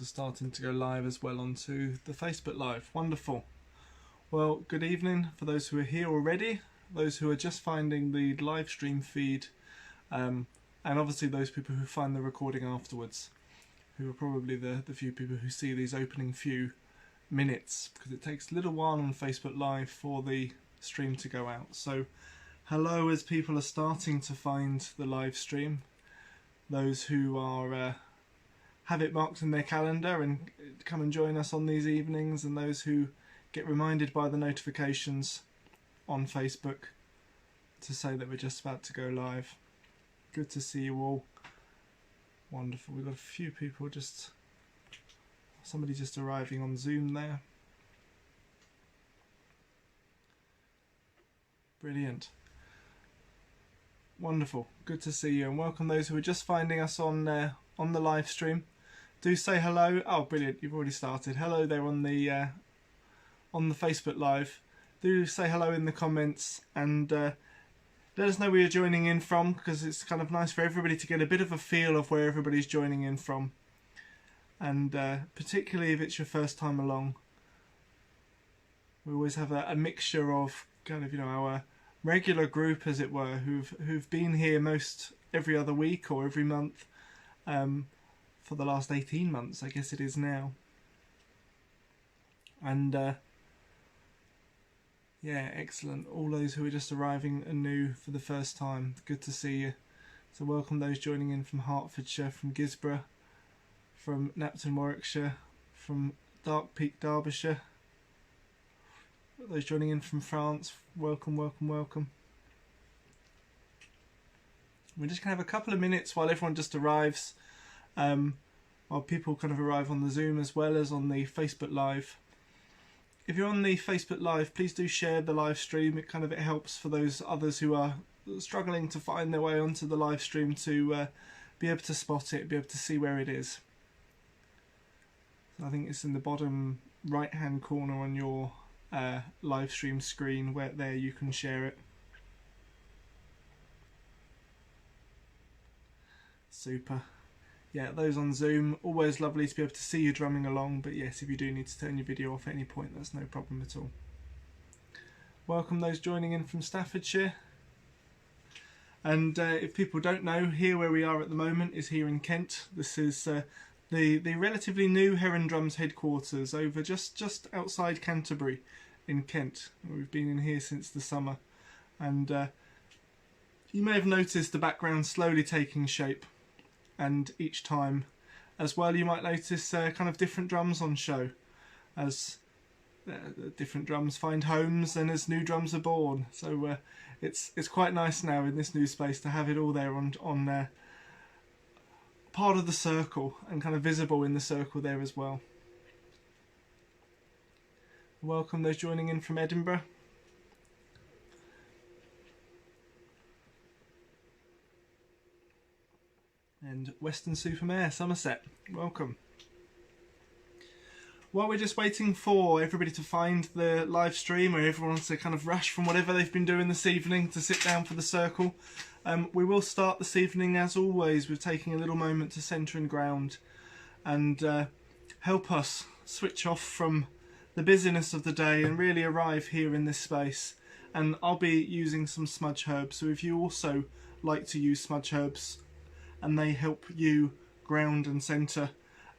are starting to go live as well onto the Facebook Live. Wonderful. Well, good evening for those who are here already, those who are just finding the live stream feed, and obviously those people who find the recording afterwards, who are probably the few people who see these opening few minutes, because it takes a little while on Facebook Live for the stream to go out. So hello as people are starting to find the live stream, those who are have it marked in their calendar and come and join us on these evenings, and those who get reminded by the notifications on Facebook to say that we're just about to go live. Good to see you all. Wonderful. We've got a few people somebody just arriving on Zoom there. Brilliant. Wonderful. Good to see you, and welcome those who are just finding us on the live stream. Do say hello. Oh, brilliant. You've already started. Hello there on the Facebook Live. Do say hello in the comments, and let us know where you're joining in from, because it's kind of nice for everybody to get a bit of a feel of where everybody's joining in from, and particularly if it's your first time along. We always have a mixture of kind of, our regular group, as it were, who've been here most every other week or every month for the last 18 months, I guess it is now. And yeah, excellent. All those who are just arriving anew for the first time, good to see you. So welcome those joining in from Hertfordshire, from Gisborough, from Knapton, Warwickshire, from Dark Peak, Derbyshire. Those joining in from France, welcome, welcome, welcome. We're just going to have a couple of minutes while everyone just arrives, while people kind of arrive on the Zoom as well as on the Facebook Live. If you're on the Facebook Live, please do share the live stream. It helps for those others who are struggling to find their way onto the live stream to be able to spot it, be able to see where it is. So I think it's in the bottom right hand corner on your live stream screen, where there you can share it. Super. Yeah, those on Zoom, always lovely to be able to see you drumming along, but yes, if you do need to turn your video off at any point, that's no problem at all. Welcome those joining in from Staffordshire. And if people don't know, here where we are at the moment is here in Kent. This is the relatively new Heron Drums headquarters over just outside Canterbury in Kent. We've been in here since the summer, and you may have noticed the background slowly taking shape, and each time as well you might notice kind of different drums on show as different drums find homes and as new drums are born. So it's quite nice now in this new space to have it all there on part of the circle, and kind of visible in the circle there as well. Welcome those joining in from Edinburgh. And Weston-super-Mare, Somerset, welcome. While we're just waiting for everybody to find the live stream, or everyone to kind of rush from whatever they've been doing this evening to sit down for the circle, we will start this evening as always with taking a little moment to centre and ground, and help us switch off from the busyness of the day and really arrive here in this space. And I'll be using some smudge herbs, so if you also like to use smudge herbs and they help you ground and centre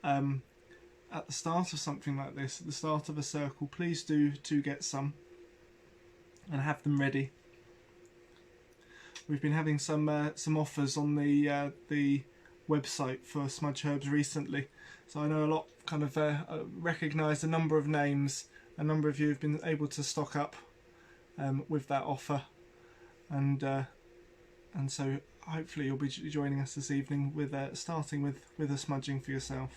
at the start of something like this, at the start of a circle, please do get some and have them ready. We've been having some offers on the website for smudge herbs recently, so I know a lot kind of recognise a number of names. A number of you have been able to stock up with that offer, and so hopefully you'll be joining us this evening with starting with a smudging for yourself.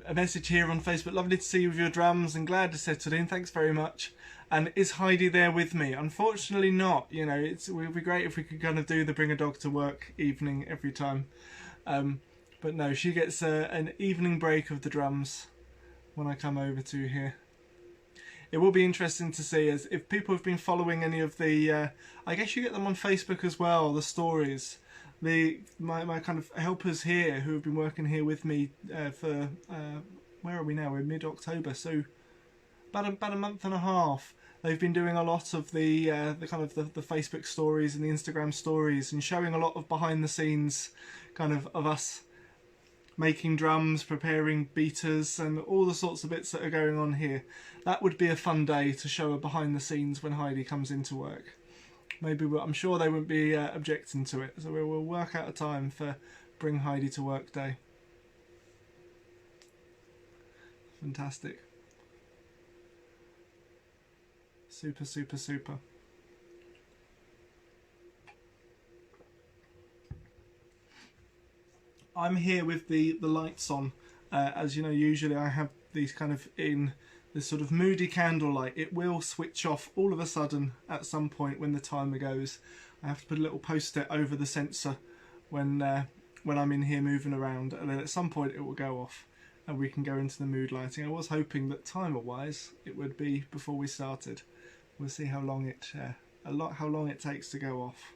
A message here on Facebook, lovely to see you with your drums and glad to settle in, thanks very much. And is Heidi there with me? Unfortunately not. It would be great if we could kind of do the bring a dog to work evening every time, but no, she gets an evening break of the drums when I come over to here. it will be interesting to see as if people have been following any of the. I guess you get them on Facebook as well. The stories, my kind of helpers here who have been working here with me for where are we now? We're mid-October, so about a month and a half. They've been doing a lot of the kind of the Facebook stories and the Instagram stories and showing a lot of behind the scenes kind of us making drums, preparing beaters and all the sorts of bits that are going on here. That would be a fun day to show a behind the scenes when Heidi comes into work. Maybe I'm sure they wouldn't be objecting to it, so we'll work out a time for Bring Heidi to Work Day. Fantastic. Super, super, super. I'm here with the lights on. As you know, usually I have these kind of in this sort of moody candlelight. It will switch off all of a sudden at some point when the timer goes. I have to put a little post-it over the sensor when I'm in here moving around, and then at some point it will go off and we can go into the mood lighting. I was hoping that timer-wise it would be before we started. We'll see how long it takes to go off.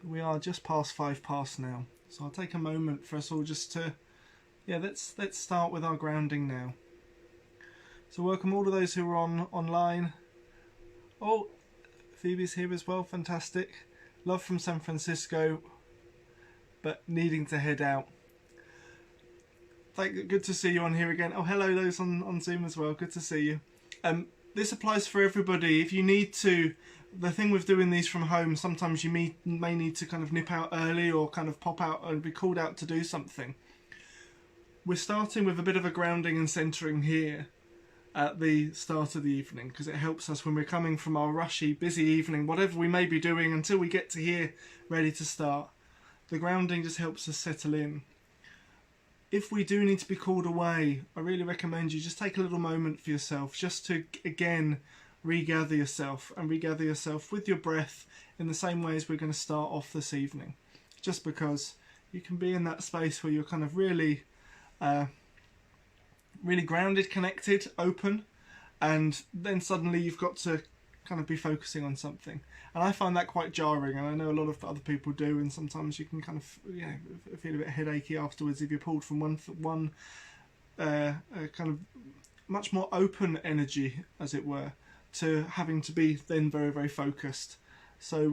But we are just past 5 past now, so I'll take a moment for us all just to, let's start with our grounding now. So welcome all of those who are online. Oh, Phoebe's here as well, fantastic. Love from San Francisco, but needing to head out. Good to see you on here again. Oh, hello those on Zoom as well, good to see you. This applies for everybody. If you need to, the thing with doing these from home, sometimes you may need to kind of nip out early or kind of pop out and be called out to do something. We're starting with a bit of a grounding and centering here at the start of the evening, because it helps us when we're coming from our rushy, busy evening, whatever we may be doing until we get to here ready to start. The grounding just helps us settle in. If we do need to be called away, I really recommend you just take a little moment for yourself, just to, again, regather yourself with your breath in the same way as we're going to start off this evening. Just because you can be in that space where you're kind of really grounded, connected, open, and then suddenly you've got to kind of be focusing on something. And I find that quite jarring, and I know a lot of other people do, and sometimes you can kind of feel a bit headachy afterwards if you're pulled from one kind of much more open energy, as it were, to having to be then very, very focused. So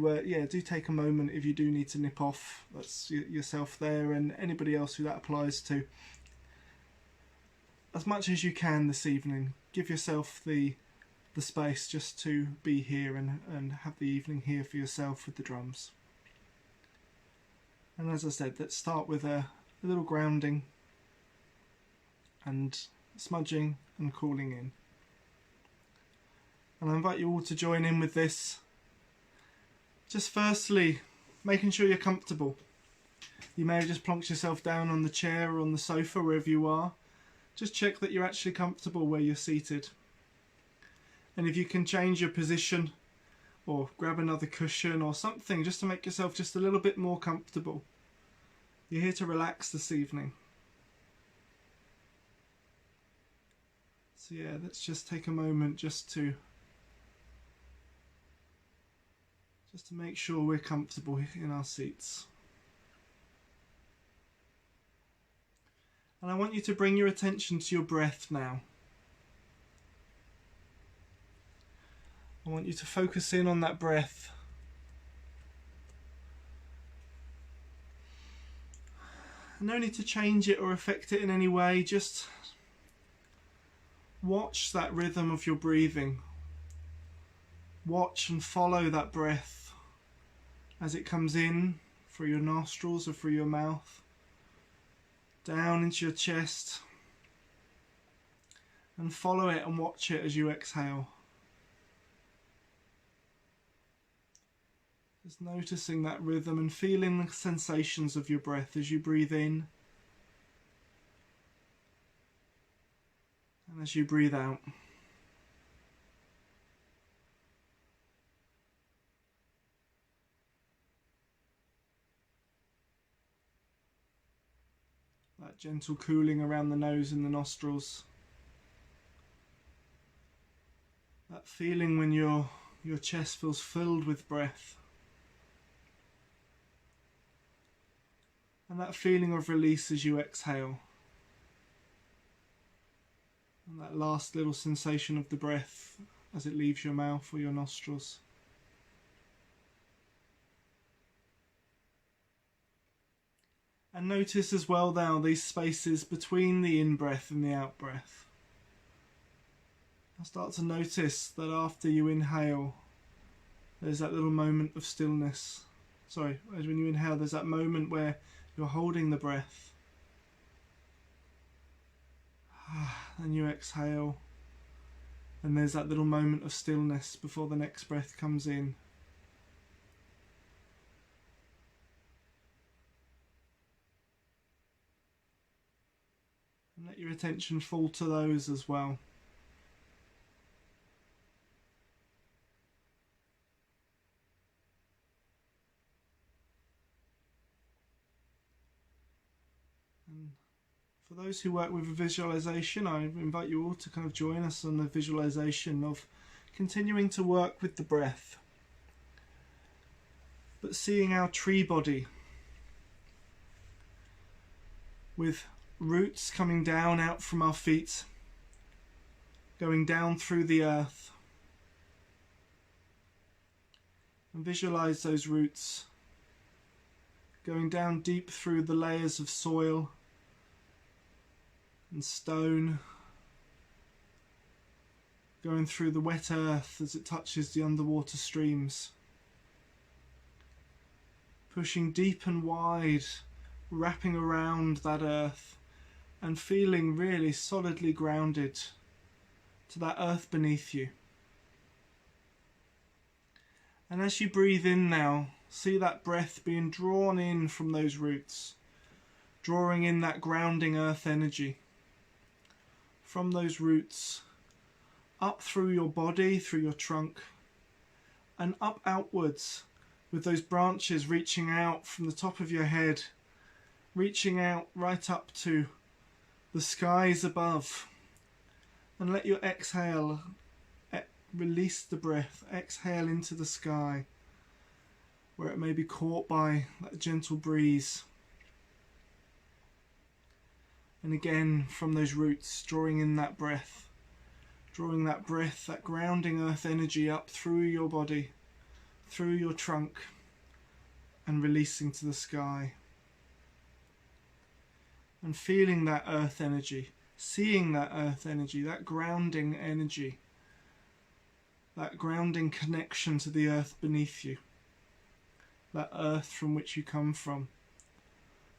do take a moment if you do need to nip off. That's yourself there and anybody else who that applies to. As much as you can this evening, give yourself the space just to be here and have the evening here for yourself with the drums. And as I said, let's start with a little grounding and smudging and cooling in. And I invite you all to join in with this. Just firstly, making sure you're comfortable. You may have just plonked yourself down on the chair or on the sofa, wherever you are. Just check that you're actually comfortable where you're seated. And if you can change your position or grab another cushion or something just to make yourself just a little bit more comfortable. You're here to relax this evening. So let's just take a moment just to make sure we're comfortable in our seats. And I want you to bring your attention to your breath now. I want you to focus in on that breath. No need to change it or affect it in any way, just watch that rhythm of your breathing. Watch and follow that breath as it comes in through your nostrils or through your mouth, down into your chest, and follow it and watch it as you exhale. Just noticing that rhythm and feeling the sensations of your breath as you breathe in and as you breathe out. That gentle cooling around the nose and the nostrils. That feeling when your chest feels filled with breath. And that feeling of release as you exhale. And that last little sensation of the breath as it leaves your mouth or your nostrils. And notice as well now these spaces between the in-breath and the out-breath. Now start to notice that after you inhale, there's that little moment of stillness. Sorry, when you inhale, there's that moment where you're holding the breath. And you exhale, and there's that little moment of stillness before the next breath comes in. And let your attention fall to those as well. And for those who work with visualization, I invite you all to kind of join us on the visualization of continuing to work with the breath, but seeing our tree body with roots coming down out from our feet, going down through the earth. And visualize those roots going down deep through the layers of soil and stone, going through the wet earth as it touches the underwater streams, pushing deep and wide, wrapping around that earth and feeling really solidly grounded to that earth beneath you. And as you breathe in now, see that breath being drawn in from those roots, drawing in that grounding earth energy from those roots, up through your body, through your trunk, and up outwards with those branches reaching out from the top of your head, reaching out right up to the skies above. And let your exhale release the breath, exhale into the sky where it may be caught by that gentle breeze. And again from those roots, drawing in that breath, that grounding earth energy up through your body, through your trunk, and releasing to the sky. And feeling that earth energy, seeing that earth energy, that grounding energy, that grounding connection to the earth beneath you, that earth from which you come from,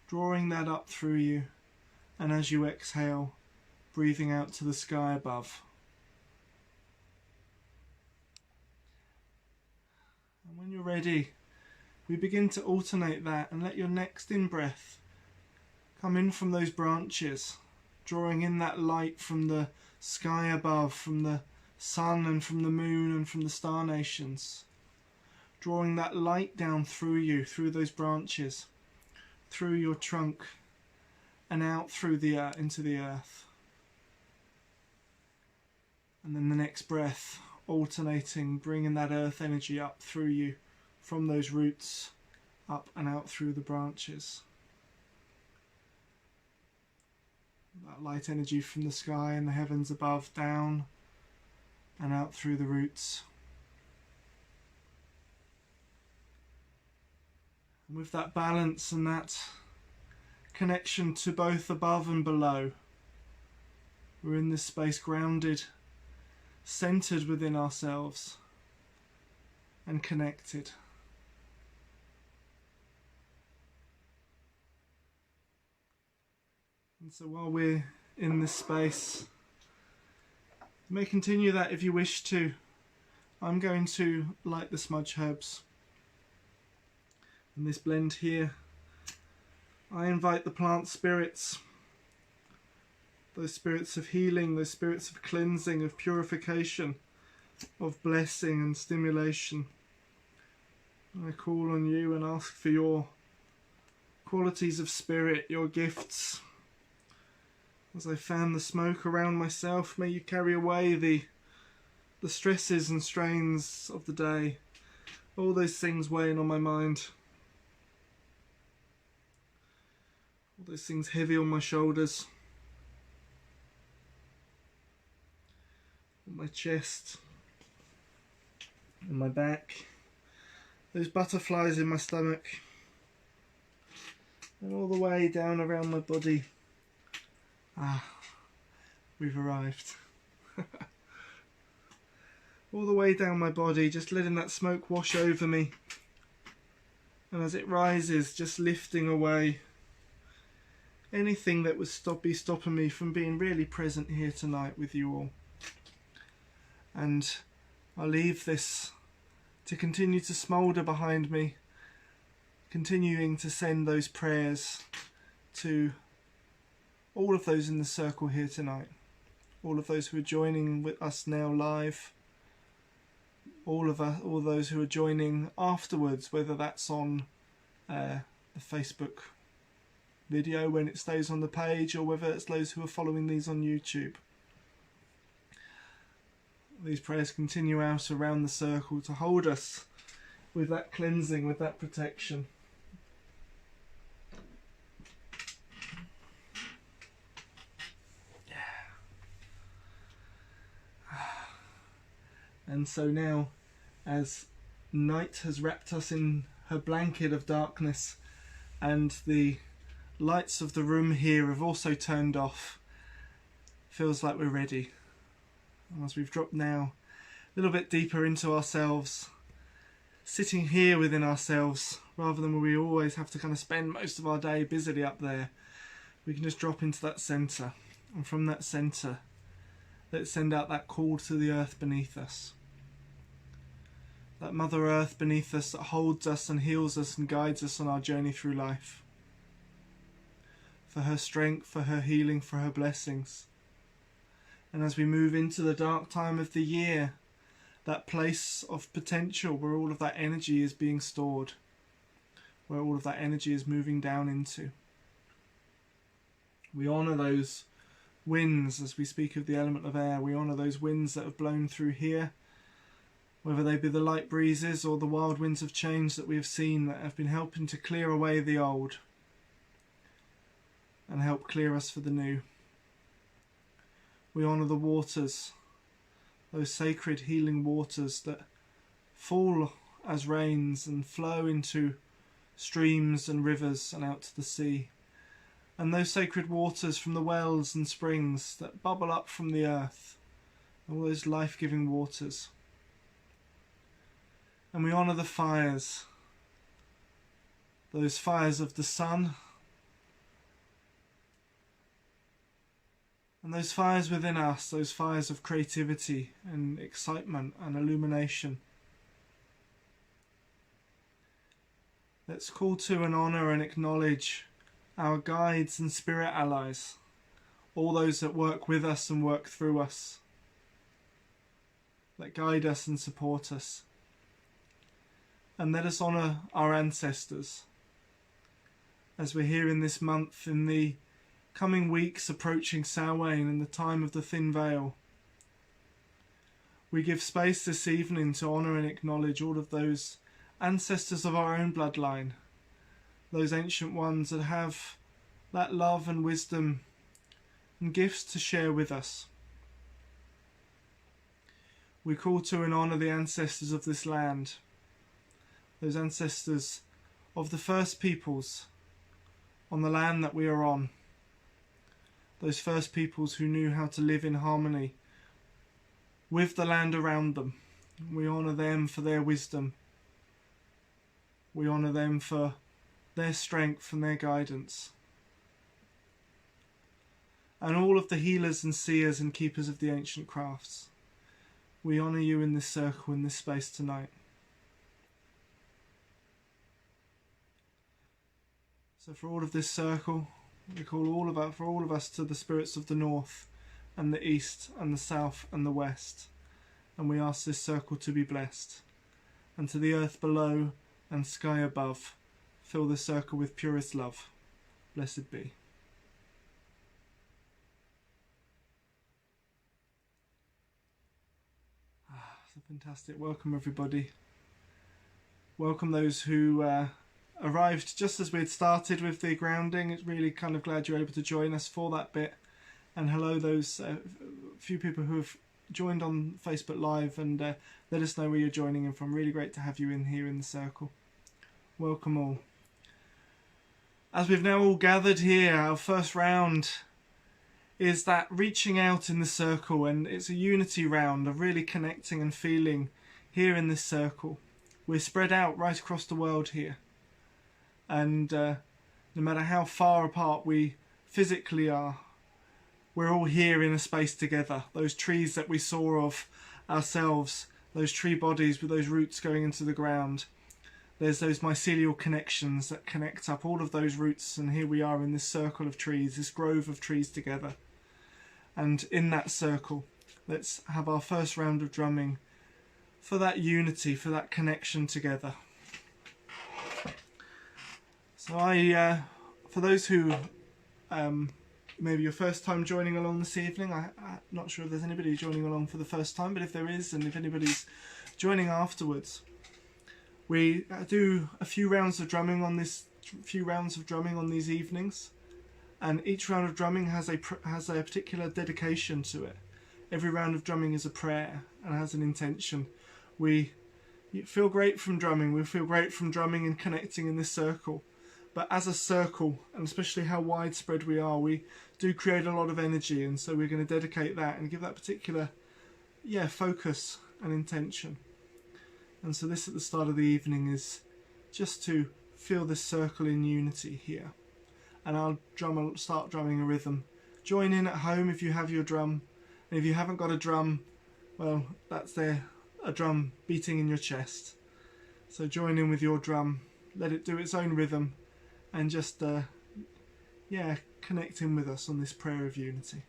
drawing that up through you, and as you exhale, breathing out to the sky above. And when you're ready, we begin to alternate that and let your next in-breath come in from those branches, drawing in that light from the sky above, from the sun and from the moon and from the star nations, drawing that light down through you, through those branches, through your trunk, and out through the into the earth. And then the next breath, alternating, bringing that earth energy up through you, from those roots, up and out through the branches. That light energy from the sky and the heavens above, down and out through the roots. And with that balance and that connection to both above and below, we're in this space grounded, centered within ourselves, and connected. And so while we're in this space, you may continue that if you wish to. I'm going to light the smudge herbs. In this blend here, I invite the plant spirits, those spirits of healing, those spirits of cleansing, of purification, of blessing and stimulation. I call on you and ask for your qualities of spirit, your gifts. As I fan the smoke around myself, may you carry away the the stresses and strains of the day, all those things weighing on my mind, all those things heavy on my shoulders, on my chest, on my back, those butterflies in my stomach, and all the way down around my body. We've arrived. All the way down my body, just letting that smoke wash over me, and as it rises, just lifting away anything that would be stopping me from being really present here tonight with you all. And I leave this to continue to smoulder behind me, continuing to send those prayers to all of those in the circle here tonight, all of those who are joining with us now live, all those who are joining afterwards, whether that's on the Facebook video when it stays on the page, or whether it's those who are following these on YouTube. These prayers continue out around the circle to hold us with that cleansing, with that protection. And so now, as night has wrapped us in her blanket of darkness, and the lights of the room here have also turned off, feels like we're ready. And as we've dropped now a little bit deeper into ourselves, sitting here within ourselves, rather than where we always have to kind of spend most of our day busily up there, we can just drop into that centre. And from that centre, let's send out that call to the earth beneath us. That Mother Earth beneath us that holds us and heals us and guides us on our journey through life. For her strength, for her healing, for her blessings. And as we move into the dark time of the year, that place of potential where all of that energy is being stored, where all of that energy is moving down into. We honour those winds as we speak of the element of air. We honour those winds that have blown through here, whether they be the light breezes or the wild winds of change that we have seen that have been helping to clear away the old and help clear us for the new. We honour the waters, those sacred healing waters that fall as rains and flow into streams and rivers and out to the sea. And those sacred waters from the wells and springs that bubble up from the earth, all those life-giving waters. And we honour the fires, those fires of the sun, and those fires within us, those fires of creativity and excitement and illumination. Let's call to and honour and acknowledge our guides and spirit allies, all those that work with us and work through us, that guide us and support us. And let us honour our ancestors, as we're here in this month, in the coming weeks approaching Samhain and the time of the thin veil. We give space this evening to honour and acknowledge all of those ancestors of our own bloodline, those ancient ones that have that love and wisdom and gifts to share with us. We call to and honour the ancestors of this land, those ancestors of the first peoples on the land that we are on, those first peoples who knew how to live in harmony with the land around them. We honour them for their wisdom. We honour them for their strength and their guidance. And all of the healers and seers and keepers of the ancient crafts. We honour you in this circle, in this space tonight. So for all of this circle, we call for all of us to the spirits of the north and the east and the south and the west. And we ask this circle to be blessed. And to the earth below and sky above, fill this circle with purest love. Blessed be. Fantastic. Welcome everybody. Welcome those who arrived just as we had started with the grounding. It's really kind of glad you're able to join us for that bit. And hello those few people who have joined on Facebook Live, and let us know where you're joining in from. Really great to have you in here in the circle. Welcome all. As we've now all gathered here, our first round is that reaching out in the circle, and it's a unity round of really connecting and feeling here in this circle. We're spread out right across the world here, and no matter how far apart we physically are, we're all here in a space together. Those trees that we saw of ourselves, those tree bodies with those roots going into the ground, there's those mycelial connections that connect up all of those roots, and here we are in this circle of trees, this grove of trees together. And in that circle, let's have our first round of drumming for that unity, for that connection together. So for those who maybe your first time joining along this evening, I'm not sure if there's anybody joining along for the first time, but if there is, and if anybody's joining afterwards, we do a few rounds of drumming on these evenings, and each round of drumming has a particular dedication to it. Every round of drumming is a prayer and has an intention. We feel great from drumming. We feel great from drumming and connecting in this circle. But as a circle, and especially how widespread we are, we do create a lot of energy, and so we're going to dedicate that and give that particular focus and intention. And so this at the start of the evening is just to feel this circle in unity here. And I'll start drumming a rhythm. Join in at home if you have your drum. And if you haven't got a drum, well, that's there, a drum beating in your chest. So join in with your drum. Let it do its own rhythm. And just, connect in with us on this prayer of unity.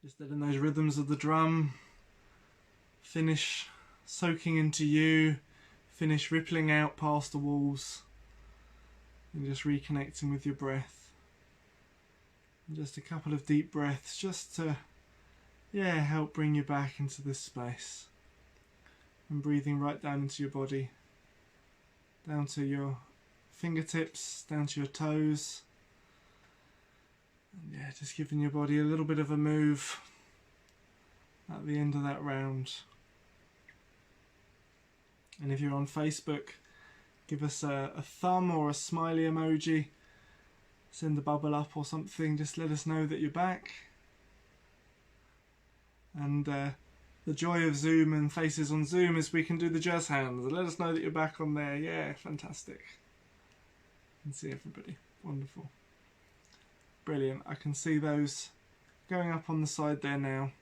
Just letting those rhythms of the drum finish soaking into you, finish rippling out past the walls, and just reconnecting with your breath. And just a couple of deep breaths just to, help bring you back into this space. And breathing right down into your body, down to your fingertips, down to your toes. And just giving your body a little bit of a move at the end of that round. And if you're on Facebook, give us a thumb or a smiley emoji, send the bubble up or something, just let us know that you're back. And the joy of Zoom and faces on Zoom is we can do the jazz hands. Let us know that you're back on there. Yeah, fantastic. And see everybody. Wonderful. Brilliant. I can see those going up on the side there now.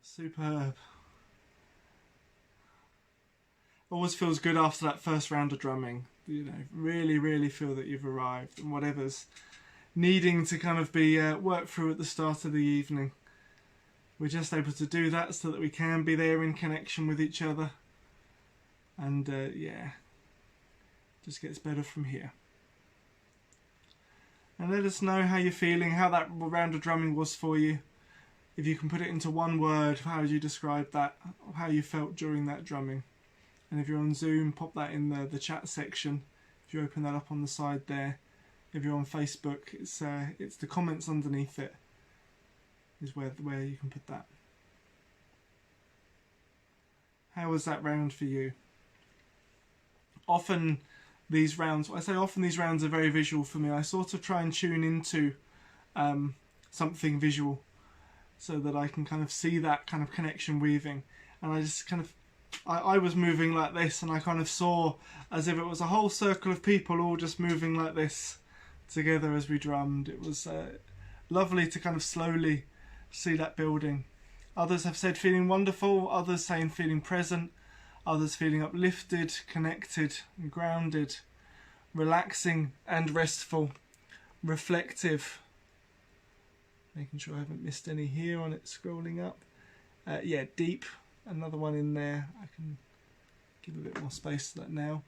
Superb. Always feels good after that first round of drumming. You know, really feel that you've arrived, and whatever's needing to kind of be worked through at the start of the evening, we're just able to do that so that we can be there in connection with each other. And just gets better from here. And let us know how you're feeling, how that round of drumming was for you. If you can put it into one word, how would you describe that? How you felt during that drumming? And if you're on Zoom, pop that in the chat section. If you open that up on the side there. If you're on Facebook, it's the comments underneath it is where you can put that. How was that round for you? Often these rounds are very visual for me. I sort of try and tune into something visual so that I can kind of see that kind of connection weaving. And I just kind of, I was moving like this, and I kind of saw as if it was a whole circle of people all just moving like this together as we drummed. It was lovely to kind of slowly see that building. Others have said feeling wonderful, others saying feeling present, others feeling uplifted, connected and grounded, relaxing and restful, reflective. Making sure I haven't missed any here on it scrolling up. Deep, another one in there. I can give a bit more space to that now.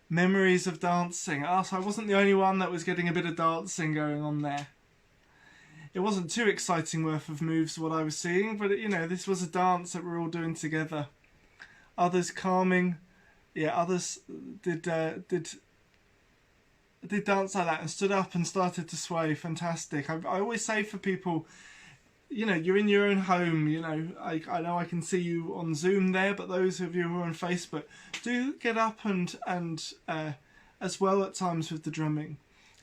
Memories of dancing. So I wasn't the only one that was getting a bit of dancing going on there. It wasn't too exciting worth of moves what I was seeing, but this was a dance that we're all doing together. Others calming, others did dance like that and stood up and started to sway. Fantastic. I always say for people, you're in your own home. I know I can see you on Zoom there, but those of you who are on Facebook, do get up and as well at times with the drumming,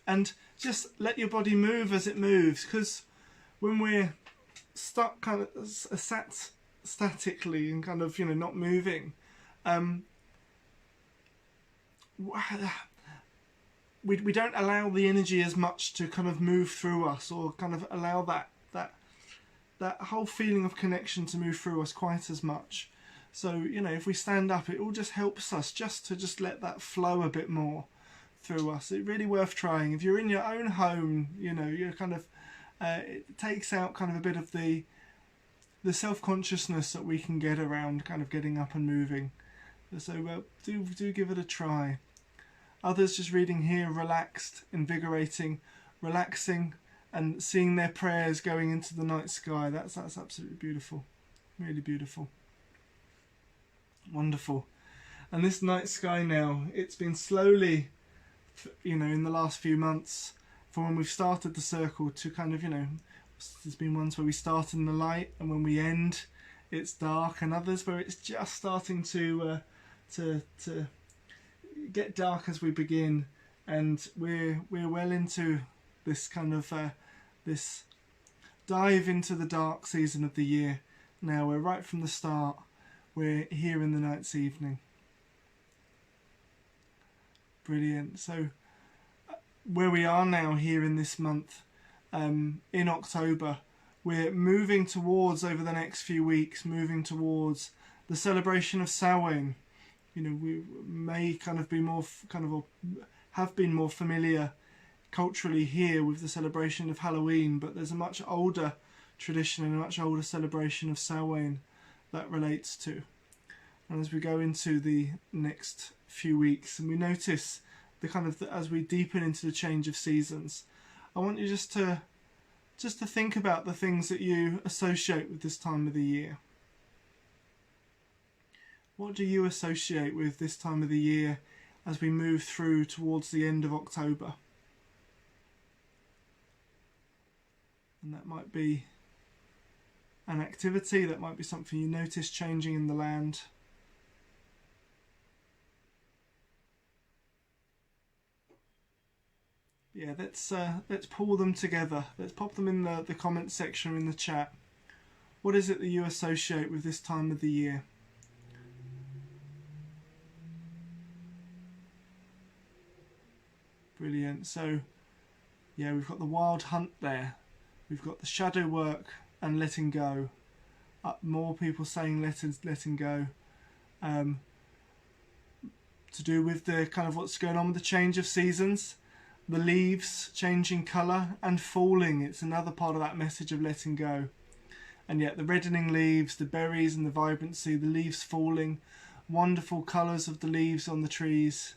and just let your body move as it moves. Because when we're stuck, kind of sat statically and kind of not moving, we don't allow the energy as much to kind of move through us, or kind of allow that whole feeling of connection to move through us quite as much. So if we stand up, it all just helps us to let that flow a bit more through us. It's really worth trying. If you're in your own home, you're kind of it takes out kind of a bit of the self-consciousness that we can get around kind of getting up and moving. So do give it a try. Others just reading here, relaxed, invigorating, relaxing, and seeing their prayers going into the night sky. That's absolutely beautiful. Really beautiful. Wonderful. And this night sky now, it's been slowly, in the last few months, from when we've started the circle to kind of, there's been ones where we start in the light and when we end, it's dark, and others where it's just starting to get dark as we begin, and we're well into this kind of this dive into the dark season of the year. Now we're right from the start. We're here in the night's evening. Brilliant. So where we are now here in this month, in October, we're moving towards, over the next few weeks, moving towards the celebration of Samhain. We may kind of be more have been more familiar culturally here with the celebration of Halloween, but there's a much older tradition and a much older celebration of Samhain that relates to. And as we go into the next few weeks and we notice the kind of as we deepen into the change of seasons, I want you just to think about the things that you associate with this time of the year. What do you associate with this time of the year as we move through towards the end of October? And that might be an activity, that might be something you notice changing in the land. Yeah, let's pull them together. Let's pop them in the comment section or in the chat. What is it that you associate with this time of the year? Brilliant. So, yeah, we've got the wild hunt there. We've got the shadow work and letting go. More people saying letting go. To do with the kind of what's going on with the change of seasons. The leaves changing colour and falling. It's another part of that message of letting go. And yet the reddening leaves, the berries and the vibrancy, the leaves falling, wonderful colours of the leaves on the trees.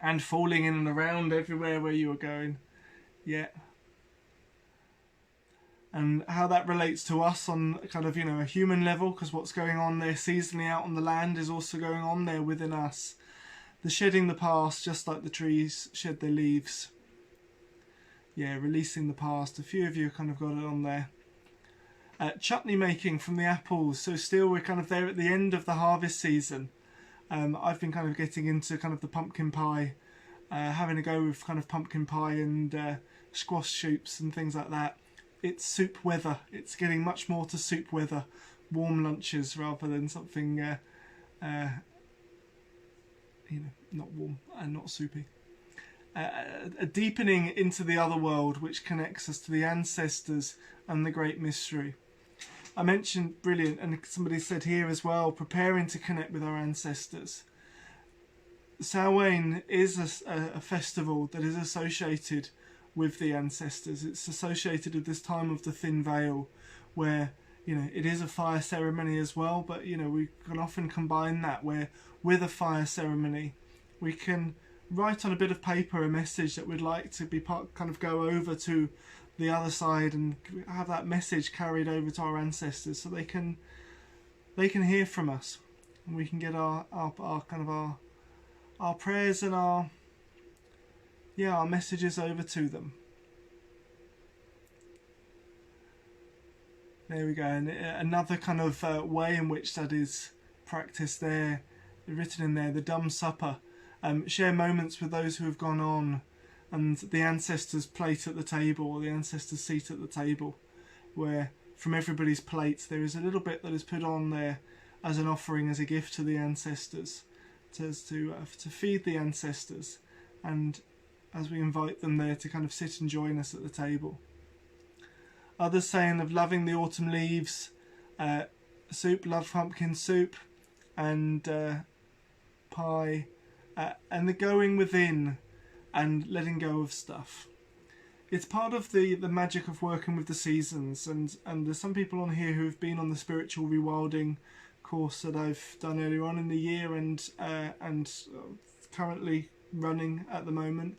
And falling in and around everywhere where you are going. Yeah. And how that relates to us on kind of, a human level, because what's going on there seasonally out on the land is also going on there within us. The shedding the past, just like the trees shed their leaves. Yeah, releasing the past. A few of you kind of got it on there. Chutney making from the apples. So still we're kind of there at the end of the harvest season. I've been kind of getting into kind of the pumpkin pie, having a go with kind of pumpkin pie and squash soups and things like that. It's soup weather. It's getting much more to soup weather. Warm lunches rather than something, not warm and not soupy. A deepening into the other world which connects us to the ancestors and the great mystery. I mentioned brilliant, and somebody said here as well, preparing to connect with our ancestors. Samhain is a festival that is associated with the ancestors. It's associated with this time of the thin veil, where it is a fire ceremony as well, but we can often combine that, where with a fire ceremony we can write on a bit of paper a message that we'd like to be kind of go over to the other side and have that message carried over to our ancestors, so they can hear from us, and we can get our prayers and our messages over to them. There we go. And another kind of way in which that is practiced there, written in there, the dumb supper. Share moments with those who have gone on, and the ancestors' plate at the table, or the ancestors' seat at the table, where from everybody's plate there is a little bit that is put on there as an offering, as a gift to the ancestors, to feed the ancestors, and as we invite them there to kind of sit and join us at the table. Others saying of loving the autumn leaves, soup, love pumpkin soup, and pie, and the going within and letting go of stuff. It's part of the magic of working with the seasons, and there's some people on here who have been on the spiritual rewilding course that I've done earlier on in the year and currently running at the moment.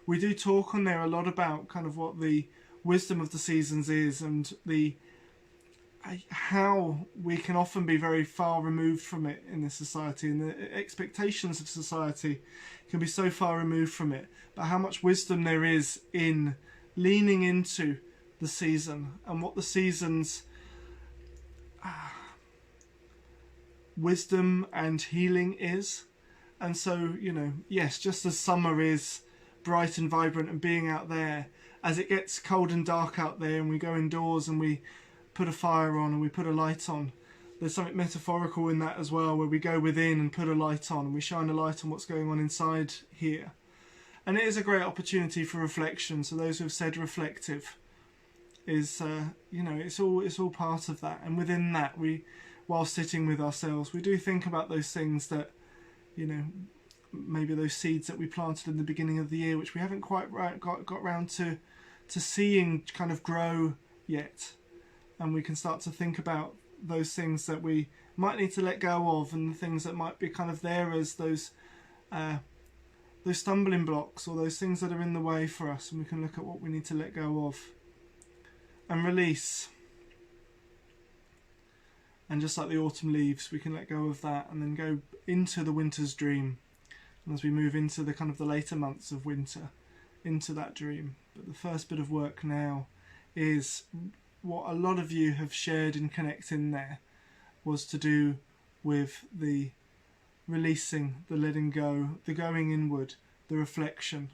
We do talk on there a lot about kind of what the wisdom of the seasons is, and how we can often be very far removed from it in this society, and the expectations of society can be so far removed from it, but how much wisdom there is in leaning into the season and what the seasons wisdom and healing is. And so, yes, just as summer is bright and vibrant and being out there, as it gets cold and dark out there and we go indoors and we put a fire on and we put a light on, there's something metaphorical in that as well, where we go within and put a light on and we shine a light on what's going on inside here. And it is a great opportunity for reflection. So those who have said reflective is it's all part of that. And within that, we, while sitting with ourselves, we do think about those things that maybe those seeds that we planted in the beginning of the year, which we haven't quite got round to seeing kind of grow yet. And we can start to think about those things that we might need to let go of, and the things that might be kind of there as those stumbling blocks, or those things that are in the way for us, and we can look at what we need to let go of and release. And just like the autumn leaves, we can let go of that and then go into the winter's dream. And as we move into the kind of the later months of winter, into that dream. But the first bit of work now is what a lot of you have shared in connecting there, was to do with the releasing, the letting go, the going inward, the reflection,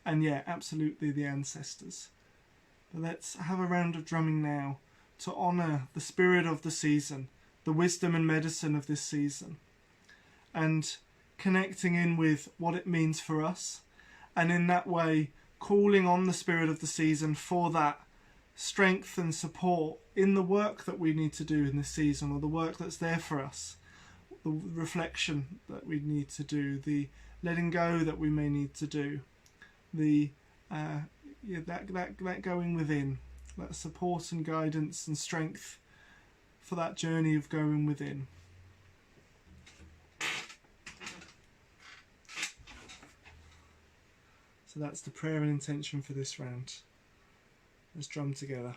and yeah, absolutely the ancestors. But let's have a round of drumming now to honour the spirit of the season, the wisdom and medicine of this season, and connecting in with what it means for us, and in that way calling on the spirit of the season for that strength and support in the work that we need to do in this season, or the work that's there for us, the reflection that we need to do, the letting go that we may need to do, the that going within, that support and guidance and strength for that journey of going within. So that's the prayer and intention for this round. Let's drum together.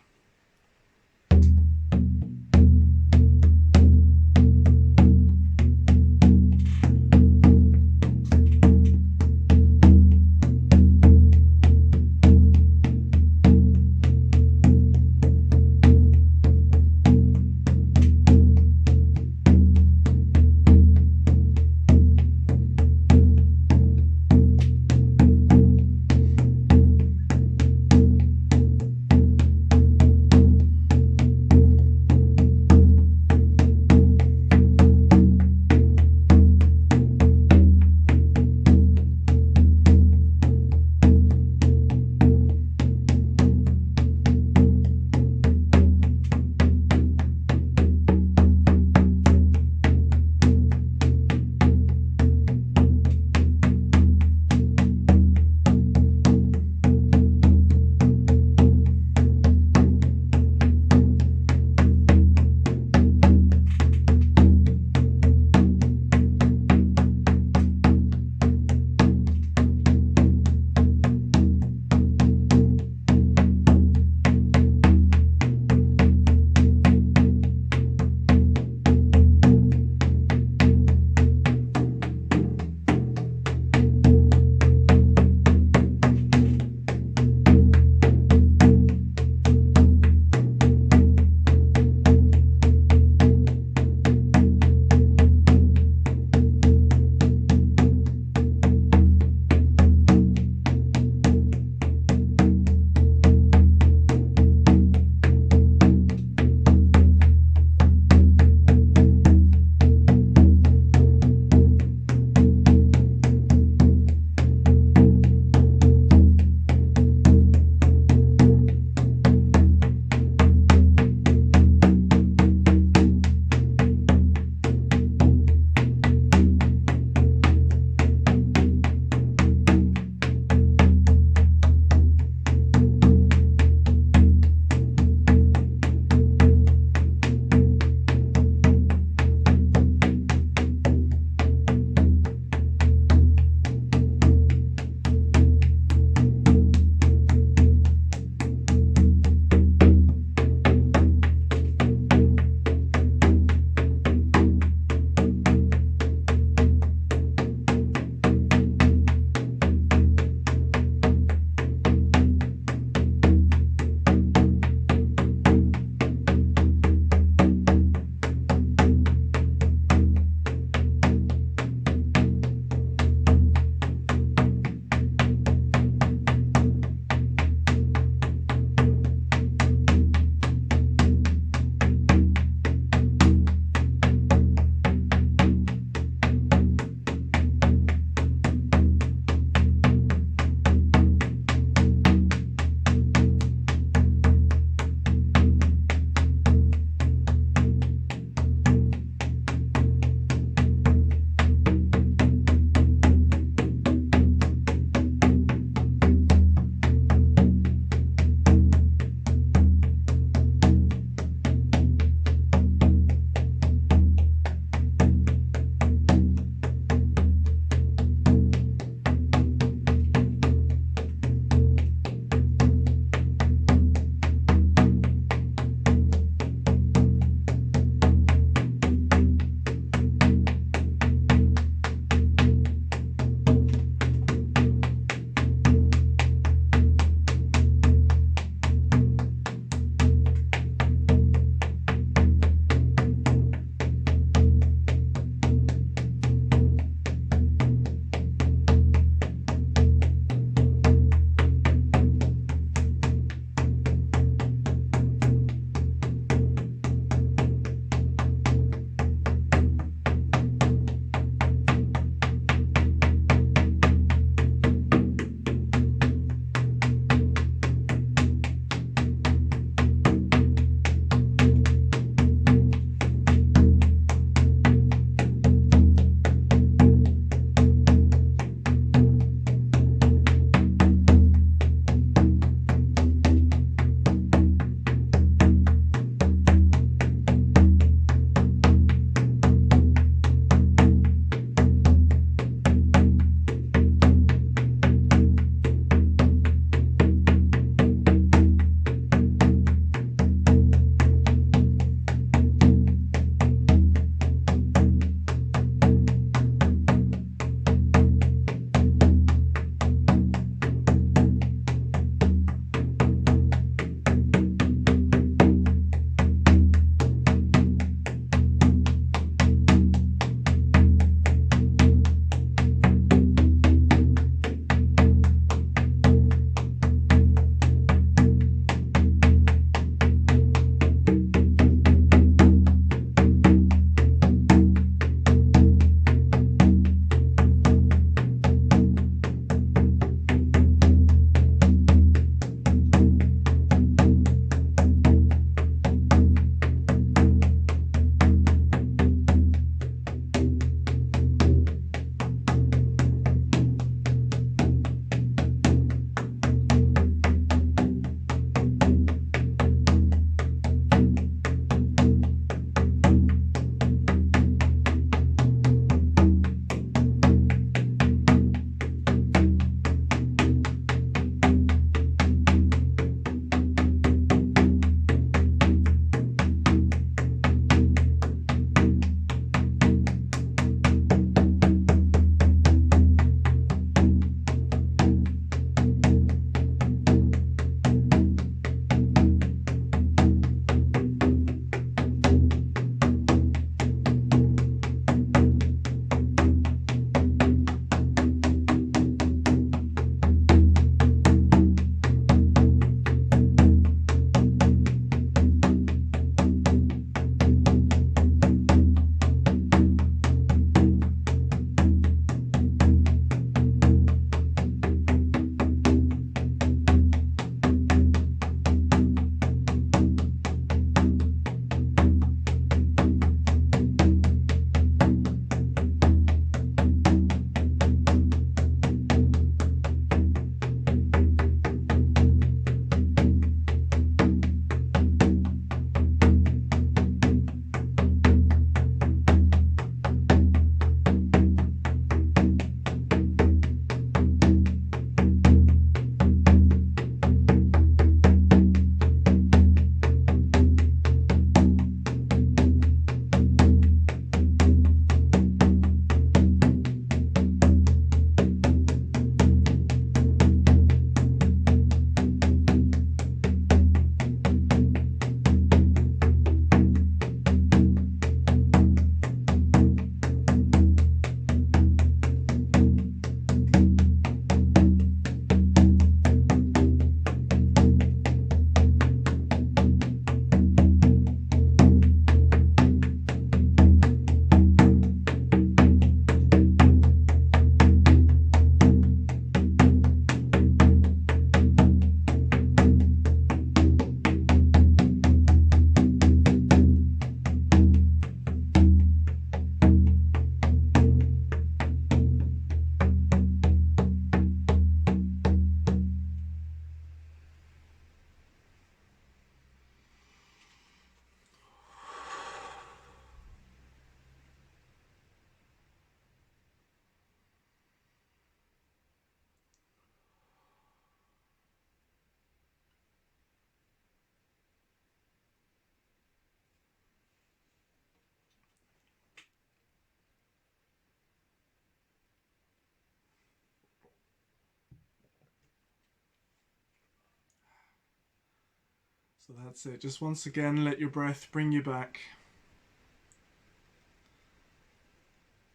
So that's it. Just once again, let your breath bring you back.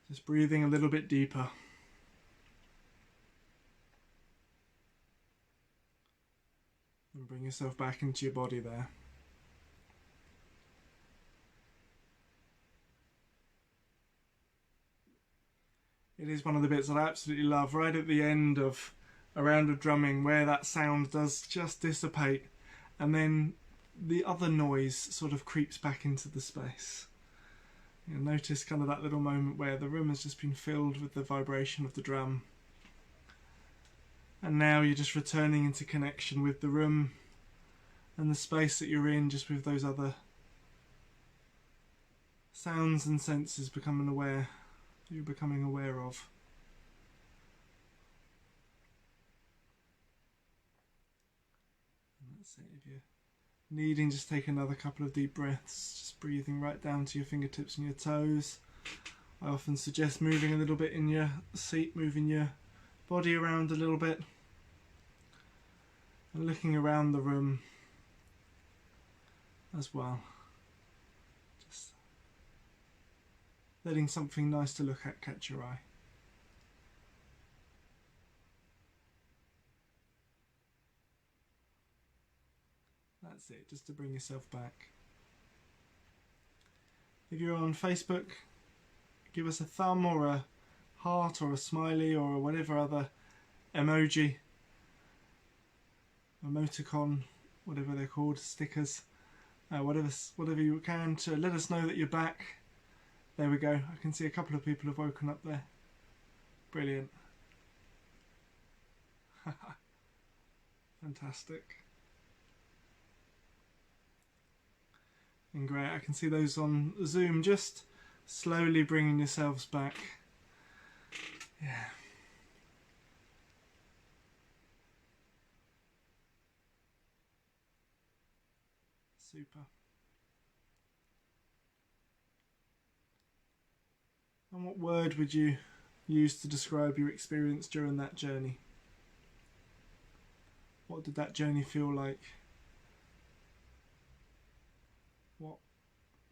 Just breathing a little bit deeper. And bring yourself back into your body there. It is one of the bits that I absolutely love, right at the end of a round of drumming, where that sound does just dissipate and then the other noise sort of creeps back into the space. You'll notice kind of that little moment where the room has just been filled with the vibration of the drum, and now you're just returning into connection with the room and the space that you're in, just with those other sounds and senses you're becoming aware of. And that's it. If you're needing, just take another couple of deep breaths, just breathing right down to your fingertips and your toes. I often suggest moving a little bit in your seat, moving your body around a little bit and looking around the room as well. Just letting something nice to look at catch your eye. That's it, just to bring yourself back. If you're on Facebook, give us a thumb or a heart or a smiley or whatever other emoji, emoticon, whatever they're called, stickers, whatever you can to let us know that you're back. There we go. I can see a couple of people have woken up there. Brilliant. Fantastic. And great, I can see those on Zoom just slowly bringing yourselves back. Yeah. Super. And what word would you use to describe your experience during that journey? What did that journey feel like? What,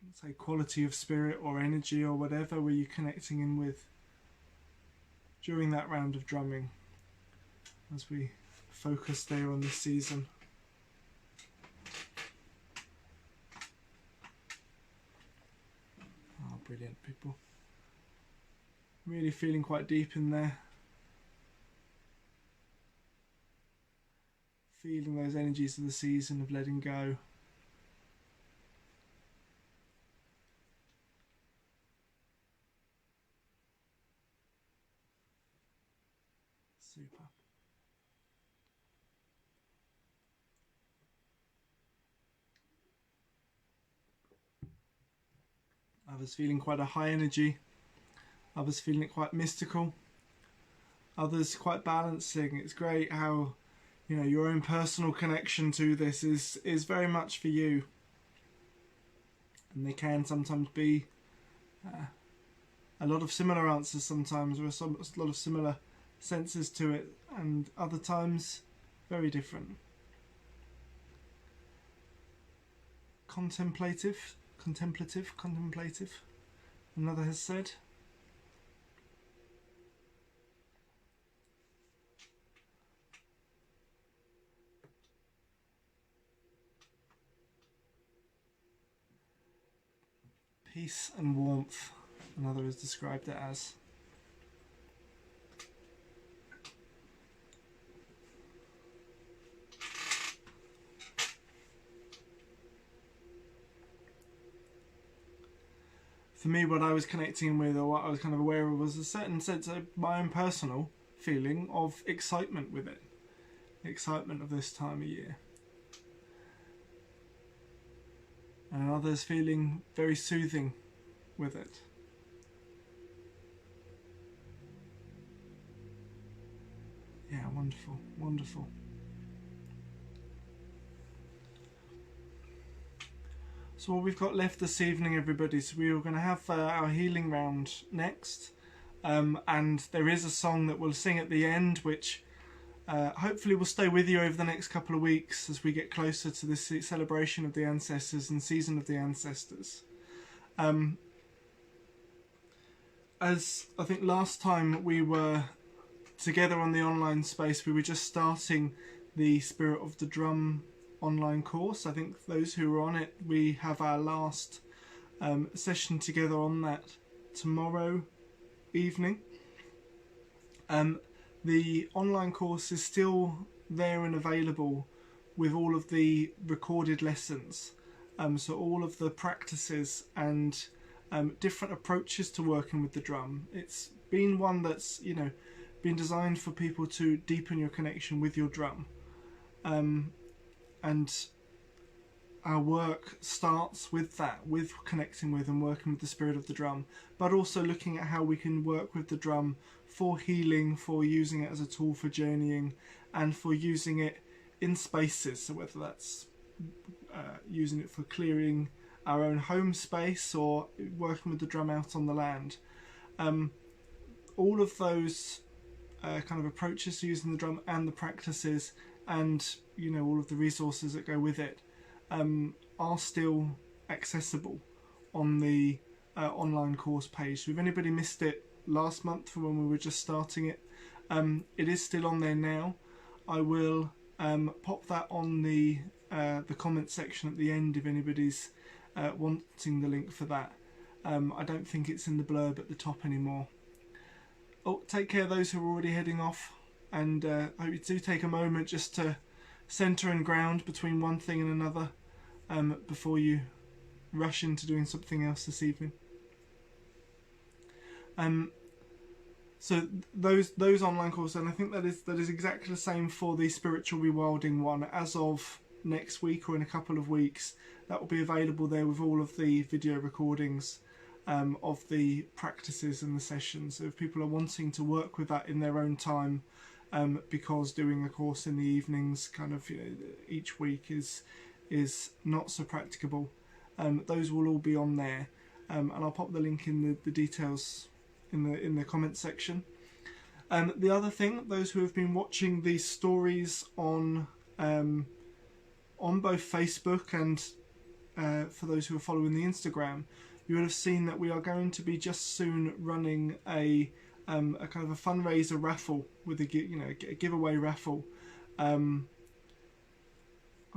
let's say, quality of spirit or energy or whatever were you connecting in with during that round of drumming as we focus there on this season? Oh, brilliant, people. Really feeling quite deep in there. Feeling those energies of the season of letting go. Super. Others feeling quite a high energy. Others feeling it quite mystical. Others quite balancing. It's great how, you know, your own personal connection to this is very much for you. And they can sometimes be a lot of similar answers sometimes, or a lot of similar senses to it, and other times very different. Contemplative, another has said. Peace and warmth, another has described it as. For me, what I was connecting with, or what I was kind of aware of, was a certain sense of my own personal feeling of excitement with it. The excitement of this time of year. And others feeling very soothing with it. Yeah, wonderful, wonderful. So what we've got left this evening, everybody, so we are going to have our healing round next. And there is a song that we'll sing at the end, which hopefully we'll stay with you over the next couple of weeks as we get closer to this celebration of the ancestors and season of the ancestors. As I think last time we were together on the online space, we were just starting the Spirit of the Drum online course. I think those who are on it, we have our last session together on that tomorrow evening. The online course is still there and available with all of the recorded lessons, so all of the practices and different approaches to working with the drum. It's been one that's, you know, been designed for people to deepen your connection with your drum, and our work starts with that, with connecting with and working with the spirit of the drum, but also looking at how we can work with the drum for healing, for using it as a tool for journeying, and for using it in spaces. So whether that's using it for clearing our own home space or working with the drum out on the land. All of those kind of approaches to using the drum and the practices and, you know, all of the resources that go with it are still accessible on the online course page. So if anybody missed it last month from when we were just starting it, it is still on there now. I will pop that on the comment section at the end if anybody's wanting the link for that. I don't think it's in the blurb at the top anymore. Oh, take care of those who are already heading off, and I hope you do take a moment just to centre and ground between one thing and another before you rush into doing something else this evening. So those online courses, and I think that is exactly the same for the spiritual rewilding one. As of next week or in a couple of weeks, that will be available there with all of the video recordings of the practices and the sessions. So if people are wanting to work with that in their own time, because doing a course in the evenings kind of, you know, each week is not so practicable, those will all be on there, and I'll pop the link in the details in the comment section. The other thing, those who have been watching these stories on both Facebook and for those who are following the Instagram, you would have seen that we are going to be just soon running a kind of a fundraiser raffle with a giveaway raffle. I'm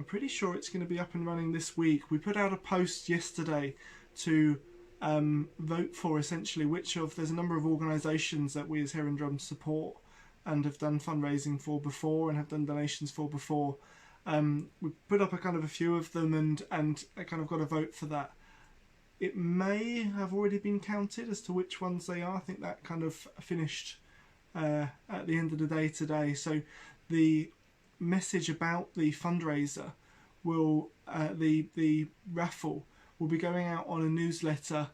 pretty sure it's going to be up and running this week. We put out a post yesterday to vote for essentially there's a number of organisations that we as Heron Drums support and have done fundraising for before and have done donations for before. We put up a kind of a few of them and I kind of got a vote for that. It may have already been counted as to which ones they are. I think that kind of finished at the end of the day today. So the message about the fundraiser will, the raffle will be going out on a newsletter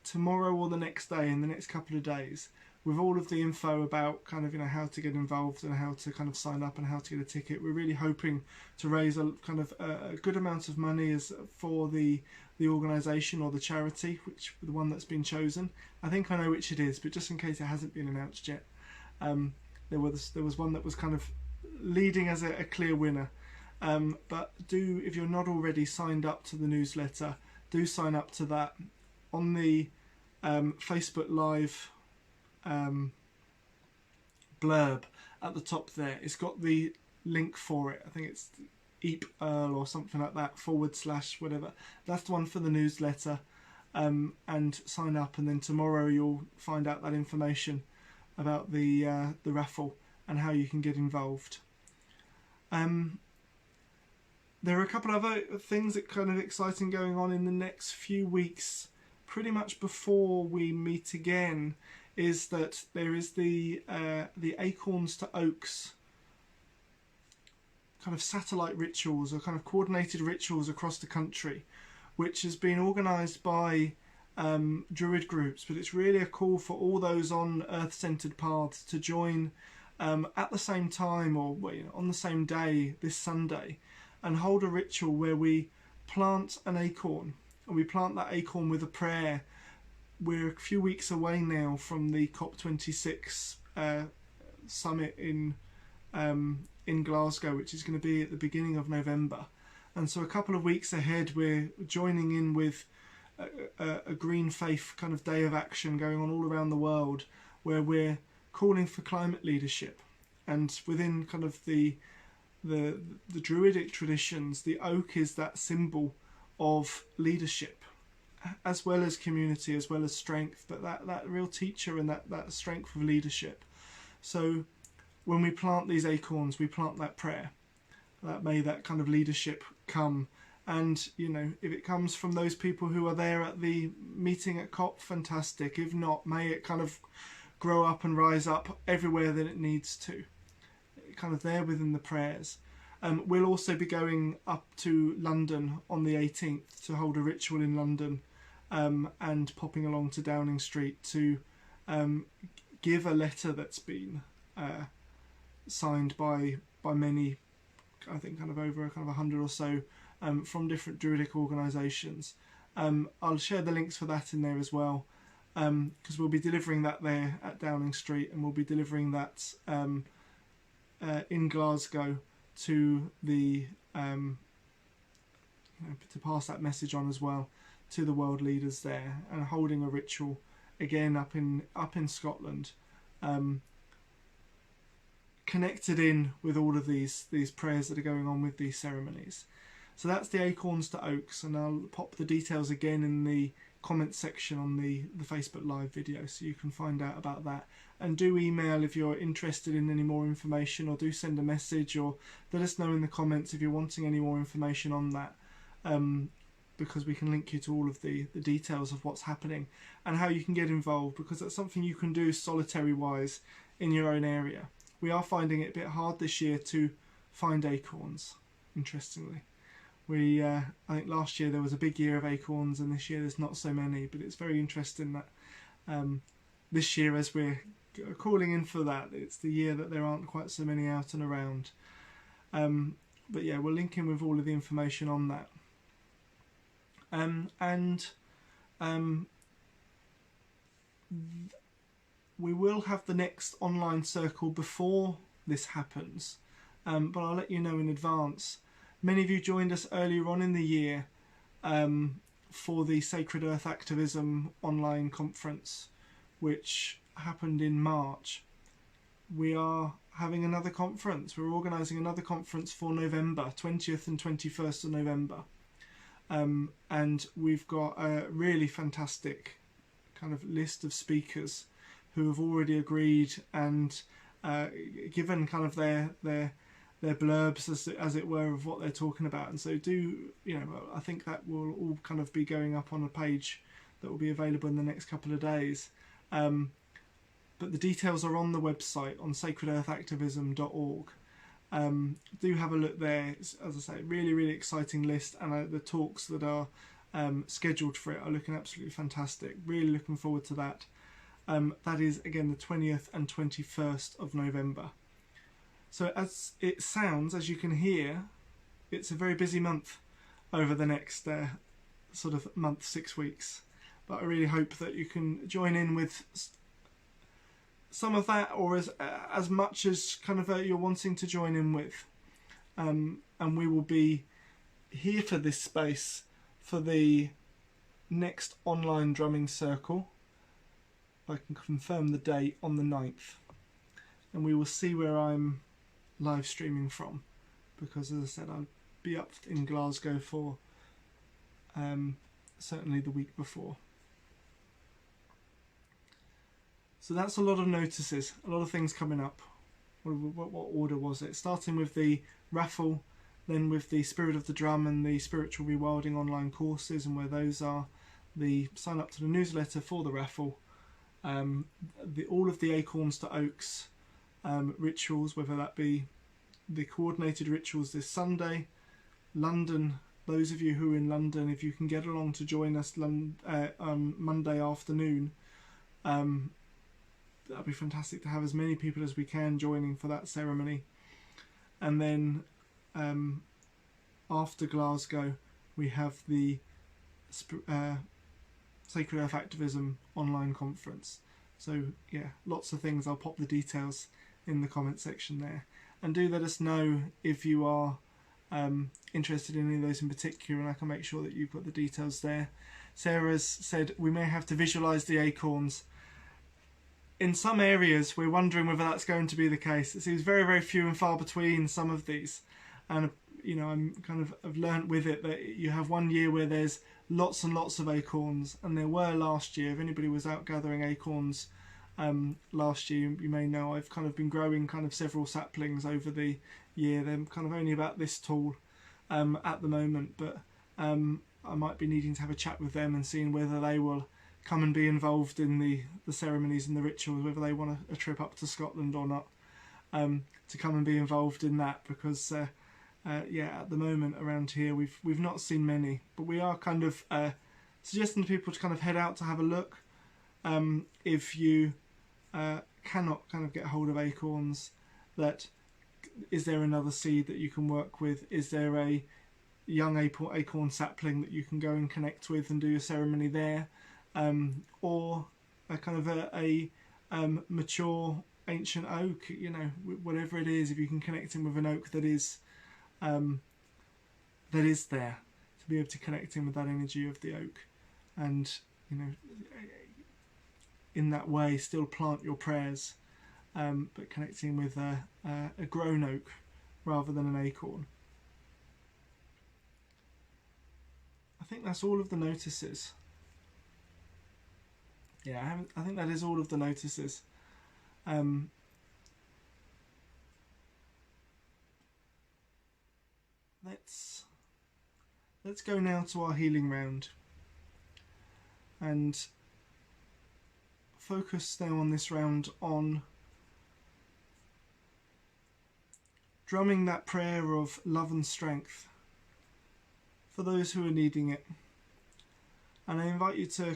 tomorrow or the next day, in the next couple of days, with all of the info about kind of, you know, how to get involved and how to kind of sign up and how to get a ticket. We're really hoping to raise a kind of a good amount of money for the organisation or the charity, which the one that's been chosen. I think I know which it is, but just in case it hasn't been announced yet, there was one that was kind of leading as a clear winner. But do, if you're not already signed up to the newsletter, do sign up to that on the Facebook Live blurb at the top there. It's got the link for it. I think it's Eep Earl or something like that, / whatever. That's the one for the newsletter, and sign up, and then tomorrow you'll find out that information about the raffle and how you can get involved. There are a couple of other things that kind of exciting going on in the next few weeks, pretty much before we meet again, is that there is the Acorns to Oaks kind of satellite rituals or kind of coordinated rituals across the country, which has been organised by Druid groups, but it's really a call for all those on earth-centered paths to join at the same time, or on the same day this Sunday, and hold a ritual where we plant an acorn, and we plant that acorn with a prayer. We're a few weeks away now from the COP26 summit in in Glasgow, which is going to be at the beginning of November. And so a couple of weeks ahead, we're joining in with a Green Faith kind of day of action going on all around the world, where we're calling for climate leadership. And within kind of the Druidic traditions, the oak is that symbol of leadership, as well as community, as well as strength, but that real teacher and that strength of leadership. So when we plant these acorns, we plant that prayer, that may that kind of leadership come. And, you know, if it comes from those people who are there at the meeting at COP, fantastic. If not, may it kind of grow up and rise up everywhere that it needs to. Kind of there within the prayers. We'll also be going up to London on the 18th to hold a ritual in London, and popping along to Downing Street to give a letter that's been signed by many, I think kind of over kind of 100 or so, from different Druidic organisations. I'll share the links for that in there as well, because we'll be delivering that there at Downing Street, and we'll be delivering that in Glasgow to the to pass that message on as well to the world leaders there, and holding a ritual again up in Scotland, connected in with all of these prayers that are going on with these ceremonies. So that's the acorns to oaks, and I'll pop the details again in the comments section on the Facebook Live video, so you can find out about that. And do email if you're interested in any more information, or do send a message, or let us know in the comments if you're wanting any more information on that, because we can link you to all of the details of what's happening and how you can get involved, because that's something you can do solitary wise in your own area. We are finding it a bit hard this year to find acorns, interestingly. I think last year there was a big year of acorns, and this year there's not so many, but it's very interesting that this year, as we're calling in for that, it's the year that there aren't quite so many out and around. But yeah, we'll link in with all of the information on that. We will have the next online circle before this happens, but I'll let you know in advance. Many of you joined us earlier on in the year for the Sacred Earth Activism online conference, which happened in March. We are having another conference. We're organising another conference for November, 20th and 21st of November. And we've got a really fantastic kind of list of speakers who have already agreed and given kind of their blurbs, as it were, of what they're talking about. And so I think that will all kind of be going up on a page that will be available in the next couple of days. But the details are on the website on sacredearthactivism.org. Do have a look there. It's, as I say, really, really exciting list, and the talks that are scheduled for it are looking absolutely fantastic. Really looking forward to that. That is, again, the 20th and 21st of November. So as it sounds, as you can hear, it's a very busy month over the next sort of month, 6 weeks. But I really hope that you can join in with some of that, or as much as kind of you're wanting to join in with. And we will be here for this space for the next online drumming circle. I can confirm the date on the 9th. And we will see where I'm live streaming from, because as I said, I'll be up in Glasgow for certainly the week before. So that's a lot of notices, a lot of things coming up. What order was it? Starting with the raffle, then with the Spirit of the Drum and the Spiritual Rewilding online courses, and where those are, the sign up to the newsletter for the raffle, all of the Acorns to Oaks rituals, whether that be the coordinated rituals this Sunday, London. Those of you who are in London, if you can get along to join us Monday afternoon, that'd be fantastic to have as many people as we can joining for that ceremony. And then after Glasgow, we have the Sacred Earth Activism online conference. So yeah, lots of things. I'll pop the details in the comment section there. and do let us know if you are interested in any of those in particular, and I can make sure that you've got the details there. Sarah's said we may have to visualise the acorns. In some areas we're wondering whether that's going to be the case. It seems very, very few and far between, some of these, and you know, I'm kind of have learnt with it that you have one year where there's lots and lots of acorns, and there were last year. If anybody was out gathering acorns last year, you may know I've kind of been growing kind of several saplings over the year. They're kind of only about this tall at the moment, but I might be needing to have a chat with them and seeing whether they will come and be involved in the ceremonies and the rituals, whether they want a trip up to Scotland or not, to come and be involved in that, because yeah, at the moment around here we've not seen many, but we are kind of suggesting to people to kind of head out to have a look. If you cannot kind of get hold of acorns, that is there another seed that you can work with? Is there a young acorn sapling that you can go and connect with and do a ceremony there, or a kind of a mature ancient oak, you know, whatever it is, if you can connect in with an oak that is there, to be able to connect in with that energy of the oak, and you know, in that way still plant your prayers, but connecting with a grown oak rather than an acorn. I think that's all of the notices. Yeah, I think that is all of the notices. Let's go now to our healing round and focus now on this round on drumming that prayer of love and strength for those who are needing it. And I invite you to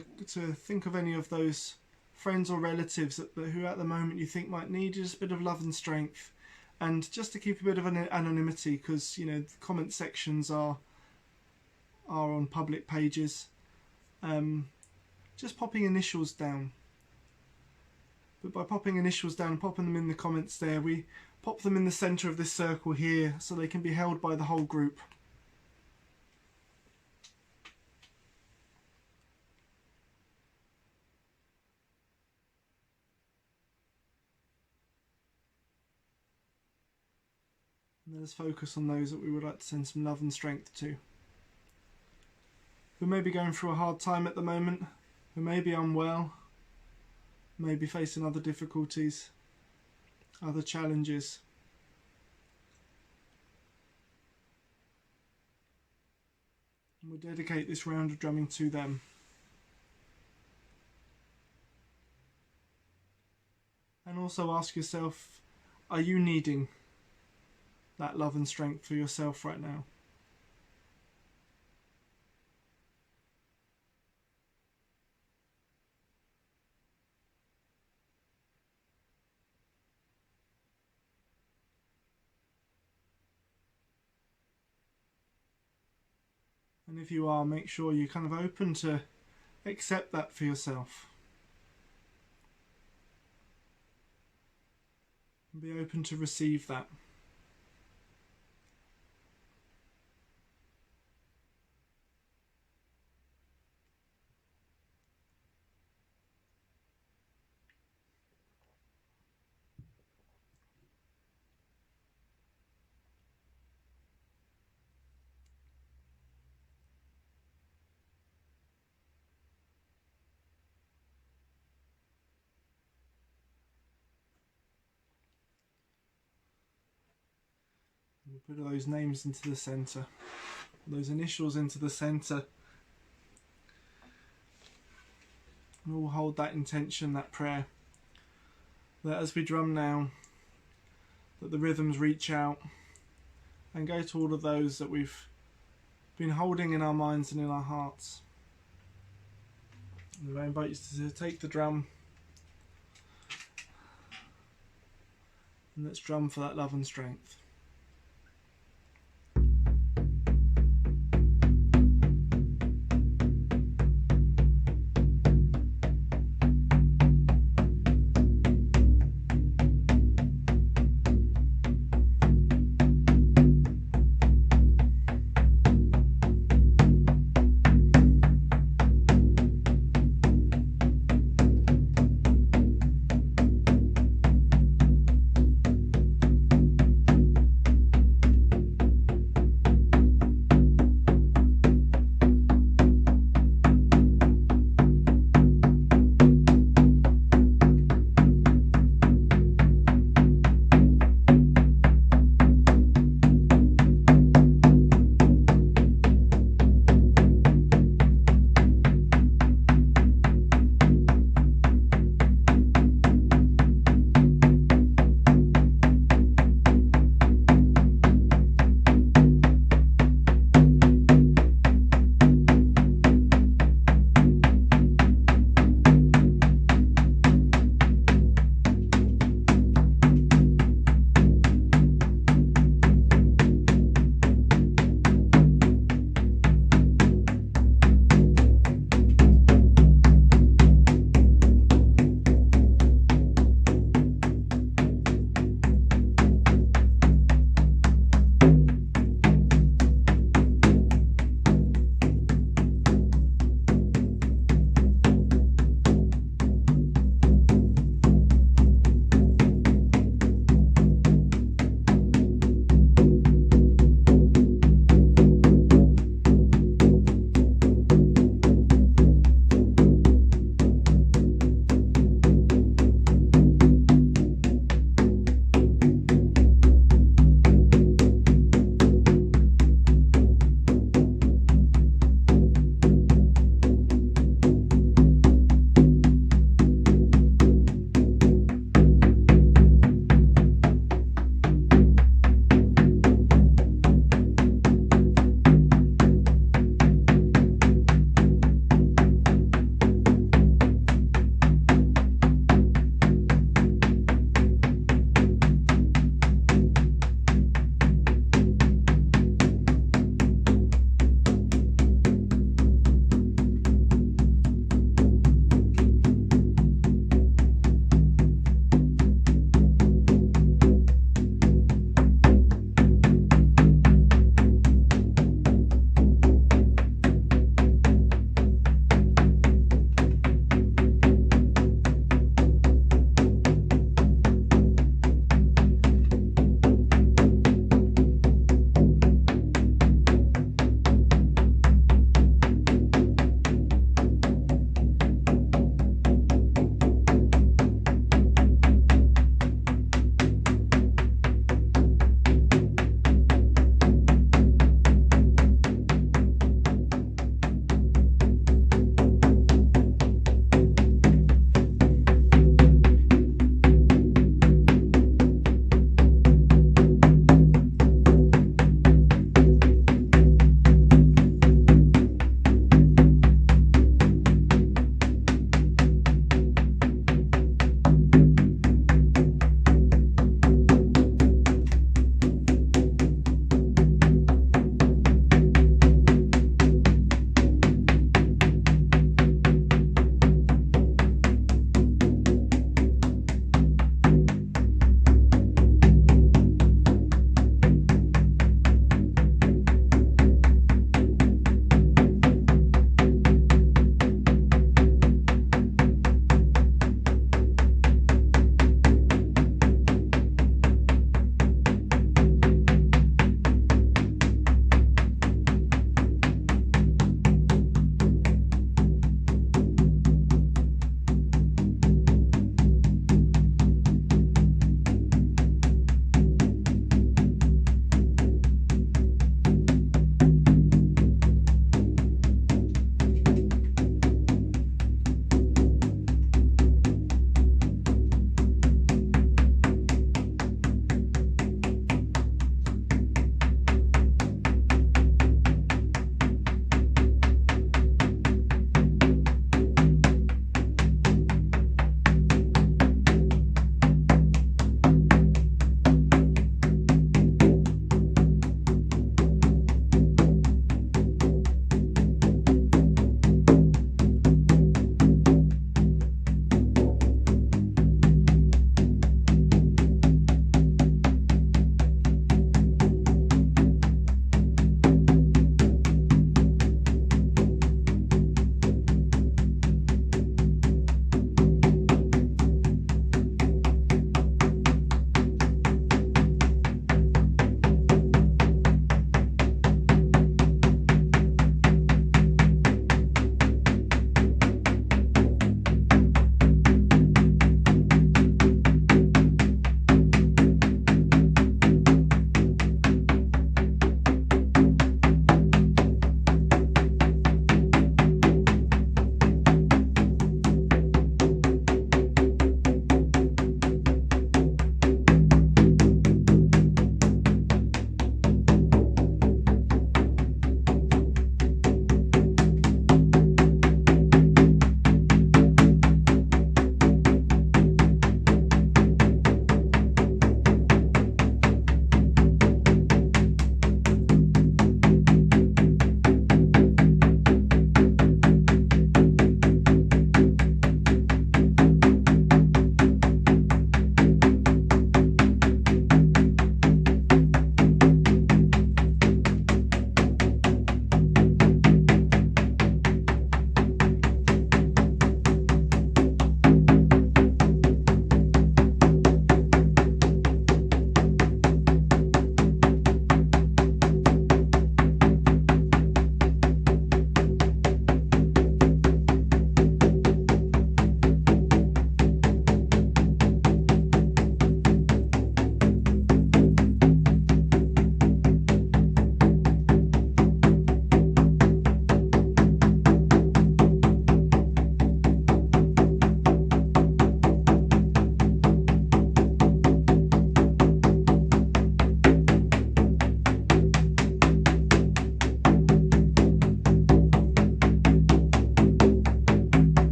think of any of those friends or relatives who at the moment you think might need just a bit of love and strength, and just to keep a bit of an anonymity, because you know the comment sections are on public pages. Just popping initials down. But by popping initials down and popping them in the comments there, we pop them in the centre of this circle here so they can be held by the whole group. And let's focus on those that we would like to send some love and strength to. Who may be going through a hard time at the moment, who may be unwell, may be facing other difficulties, other challenges. And we'll dedicate this round of drumming to them. And also ask yourself, are you needing that love and strength for yourself right now? And if you are, make sure you're kind of open to accept that for yourself. And be open to receive that. We'll put those names into the centre, those initials into the centre, and we'll hold that intention, that prayer, that as we drum now, that the rhythms reach out and go to all of those that we've been holding in our minds and in our hearts. And I invite you to take the drum and let's drum for that love and strength.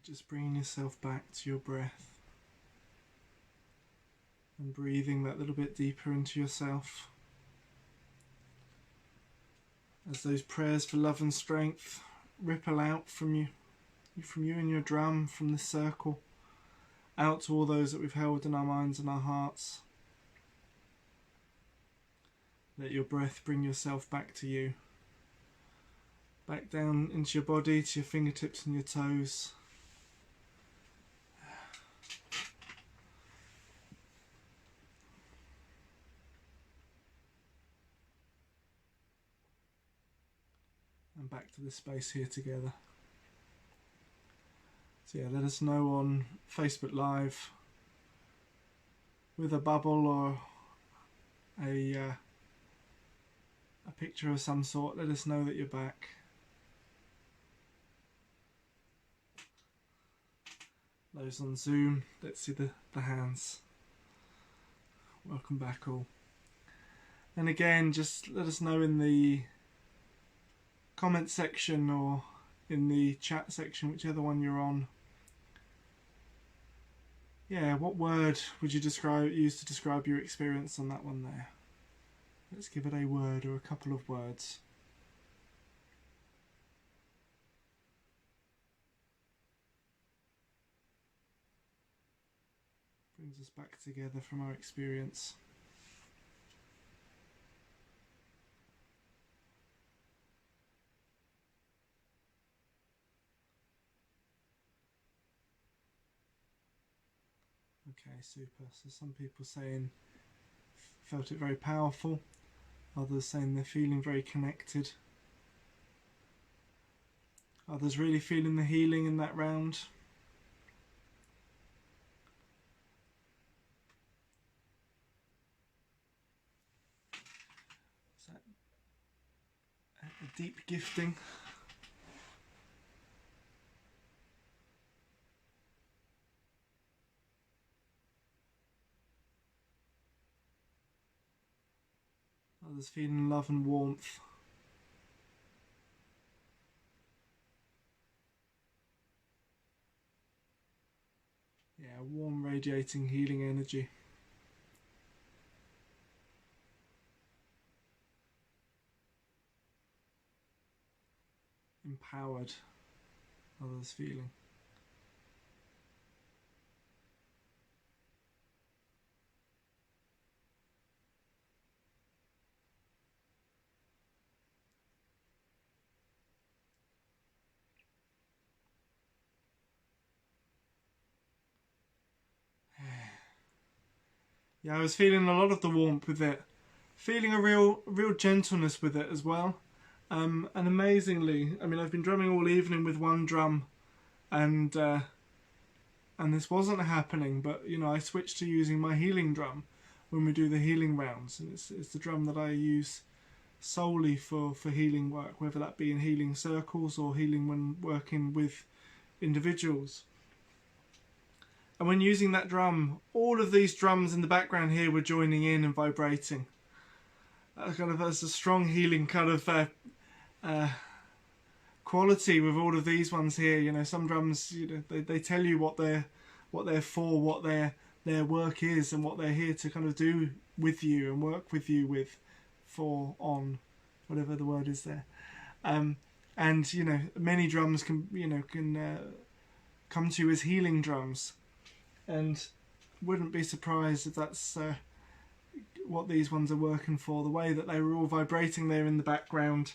just bringing yourself back to your breath and breathing that little bit deeper into yourself. As those prayers for love and strength ripple out from you and your drum, from this circle, out to all those that we've held in our minds and our hearts. Let your breath bring yourself back to you. Back down into your body, to your fingertips and your toes. And back to this space here together. So yeah, let us know on Facebook Live with a bubble or a picture of some sort. Let us know that you're back. Those on Zoom, let's see the hands. Welcome back all. And again, just let us know in the comment section or in the chat section, whichever one you're on. Yeah, what word would you use to describe your experience on that one there? Let's give it a word or a couple of words. Brings us back together from our experience. Okay, super. So some people saying felt it very powerful, others saying they're feeling very connected, others really feeling the healing in that round. Is that a deep gifting? Others feeling love and warmth. Yeah, warm, radiating, healing energy. Empowered, others feeling. Yeah, I was feeling a lot of the warmth with it, feeling a real gentleness with it as well. And amazingly, I mean, I've been drumming all evening with one drum, and this wasn't happening. But you know, I switched to using my healing drum when we do the healing rounds, and it's the drum that I use solely for healing work, whether that be in healing circles or healing when working with individuals. And when using that drum, all of these drums in the background here were joining in and vibrating. Kind of as a strong healing kind of quality with all of these ones here. You know, some drums, you know, they tell you what they're for, what their work is, and what they're here to kind of do with you and work with you with, for, on, whatever the word is there. And you know, many drums can come to you as healing drums. And wouldn't be surprised if that's what these ones are working for. The way that they were all vibrating there in the background,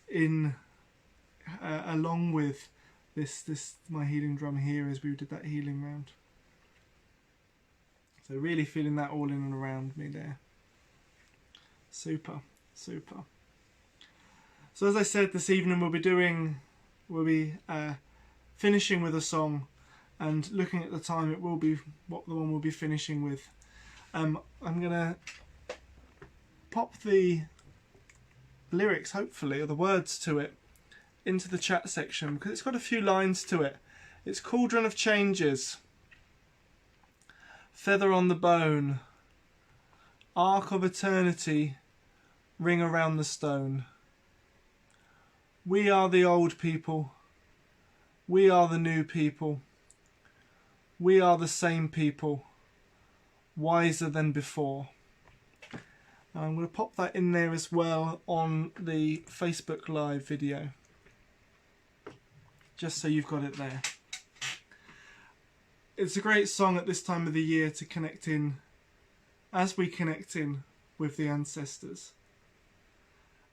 in along with this my healing drum here as we did that healing round. So really feeling that all in and around me there. Super, super. So as I said, this evening we'll be finishing with a song. And looking at the time, it will be what the one we'll be finishing with. I'm going to pop the lyrics, hopefully, or the words to it, into the chat section, because it's got a few lines to it. It's Cauldron of Changes, Feather on the Bone, Ark of Eternity, Ring around the Stone. We are the old people. We are the new people. We are the same people, wiser than before. I'm going to pop that in there as well on the Facebook Live video, just so you've got it there. It's a great song at this time of the year to connect in, as we connect in with the ancestors,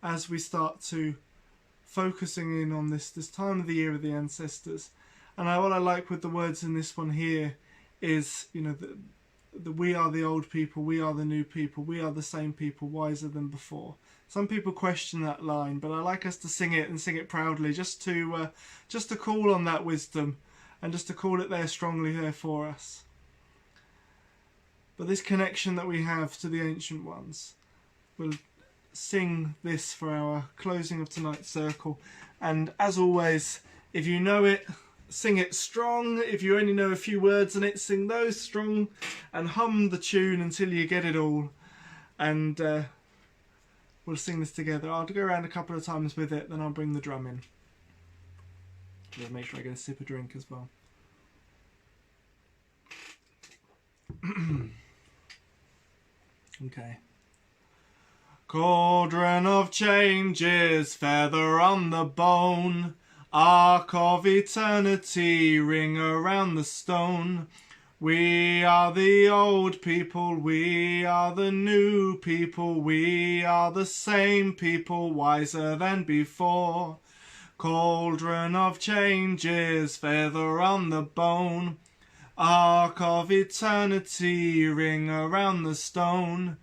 as we start to focusing in on this time of the year of the ancestors. And what I like with the words in this one here is, you know, the we are the old people, we are the new people, we are the same people, wiser than before. Some people question that line, but I like us to sing it and sing it proudly, just to call on that wisdom and just to call it there strongly there for us. But this connection that we have to the ancient ones, we'll sing this for our closing of tonight's circle. And as always, if you know it, sing it strong. If you only know a few words in it, sing those strong and hum the tune until you get it all. And we'll sing this together. I'll go around a couple of times with it, then I'll bring the drum in. I'll make sure I get a sip of drink as well. Okay. Cauldron of changes, feather on the bone, arc of eternity, ring around the stone. We are the old people, we are the new people, we are the same people, wiser than before. Cauldron of changes, feather on the bone, arc of eternity, ring around the stone.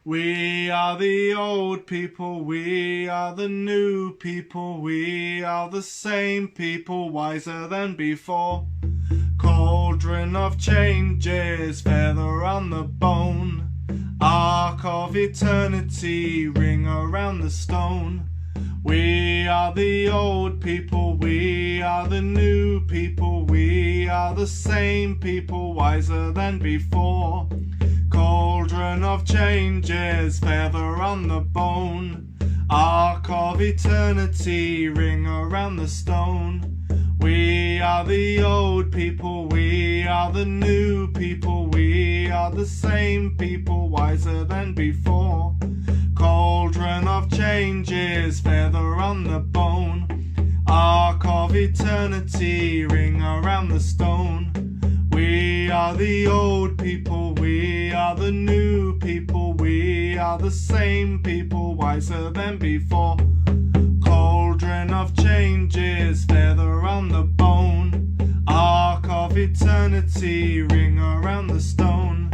We are the old people, we are the new people, we are the same people, wiser than before. Cauldron of changes, feather on the bone, arc of eternity, ring around the stone. We are the old people, we are the new people, we are the same people, wiser than before. Cauldron of changes, feather on the bone, arc of eternity, ring around the stone. We are the old people, we are the new people, we are the same people, wiser than before. Cauldron of changes, feather on the bone, arc of eternity, ring around the stone. We are the old people, we are the new people, we are the same people, wiser than before. Cauldron of changes, feather on the bone, arc of eternity, ring around the stone. We are the old people, we are the new people, we are the same people, wiser than before. Cauldron of changes, feather on the bone, arc of eternity, ring around the stone.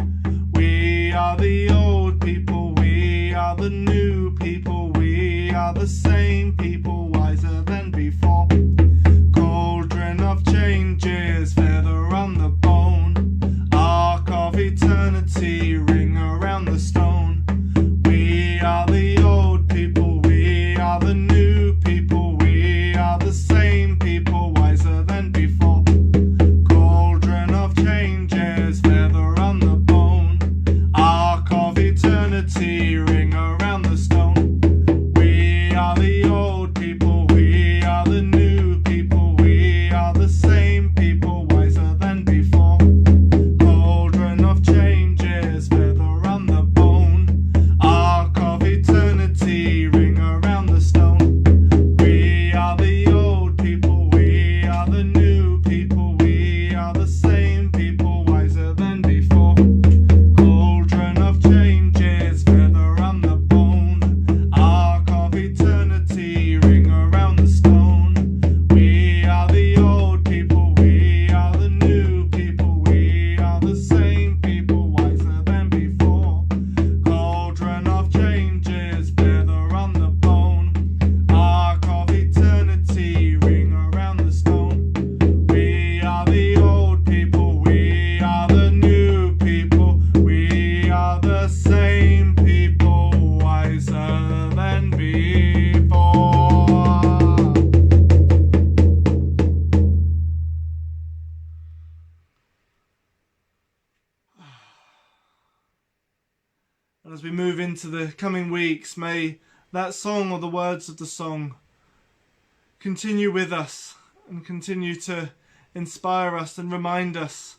We are the old people, we are the new people, we are the same people, wiser than before. Cauldron of changes, feather on the bone, arc of eternity, ring around the stone. We are the old people, we are the new people, we are the same people, wiser than before. Cauldron of changes, feather on the bone, arc of eternity, ring around the stone. We are the old people, we are the new people, we are the same people, wiser than before. Cauldron of changes, feather on the bone, arc of eternity, ring around the stone. We are the old people, we are the new people, we are the same people, wiser than before. Cauldron of changes, feather on the bone, arc of eternity, ring around the stone. We are the old people, we are the new people, we are the same people, wiser than before. And as we move into the coming weeks, may that song or the words of the song continue with us and continue to inspire us and remind us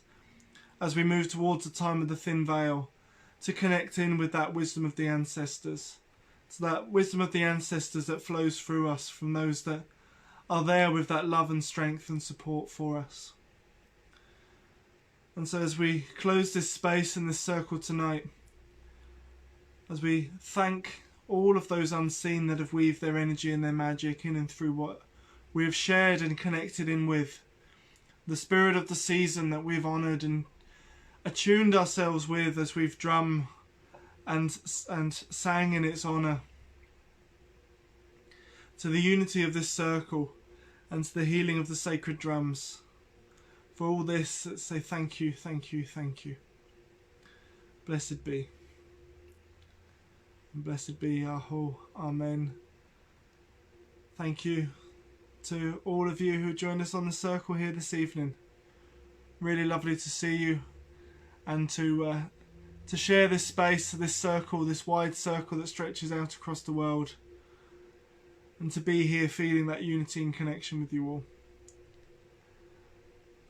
as we move towards the time of the thin veil to connect in with that wisdom of the ancestors. It's that wisdom of the ancestors that flows through us from those that are there with that love and strength and support for us. And so as we close this space and this circle tonight, as we thank all of those unseen that have weaved their energy and their magic in and through what we have shared and connected in with, the spirit of the season that we've honoured and attuned ourselves with as we've drummed and sang in its honour, to the unity of this circle and to the healing of the sacred drums. For all this, let's say thank you, thank you, thank you. Blessed be. And blessed be Aho. Amen. Thank you to all of you who joined us on the circle here this evening. Really lovely to see you and to share this space, this circle, this wide circle that stretches out across the world, and to be here feeling that unity and connection with you all.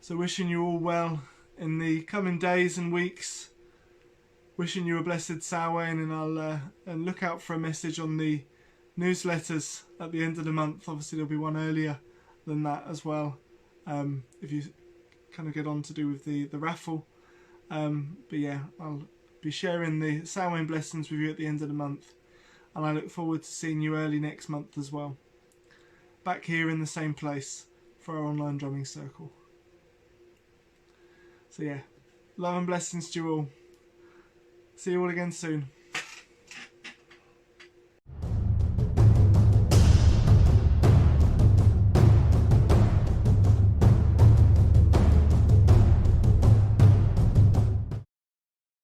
So wishing you all well in the coming days and weeks, wishing you a blessed Samhain, and I'll and look out for a message on the newsletters at the end of the month. Obviously there'll be one earlier than that as well, if you kind of get on to do with the raffle. But yeah, I'll be sharing the Samhain blessings with you at the end of the month, and I look forward to seeing you early next month as well, back here in the same place for our online drumming circle. So yeah, love and blessings to you all. See you all again soon.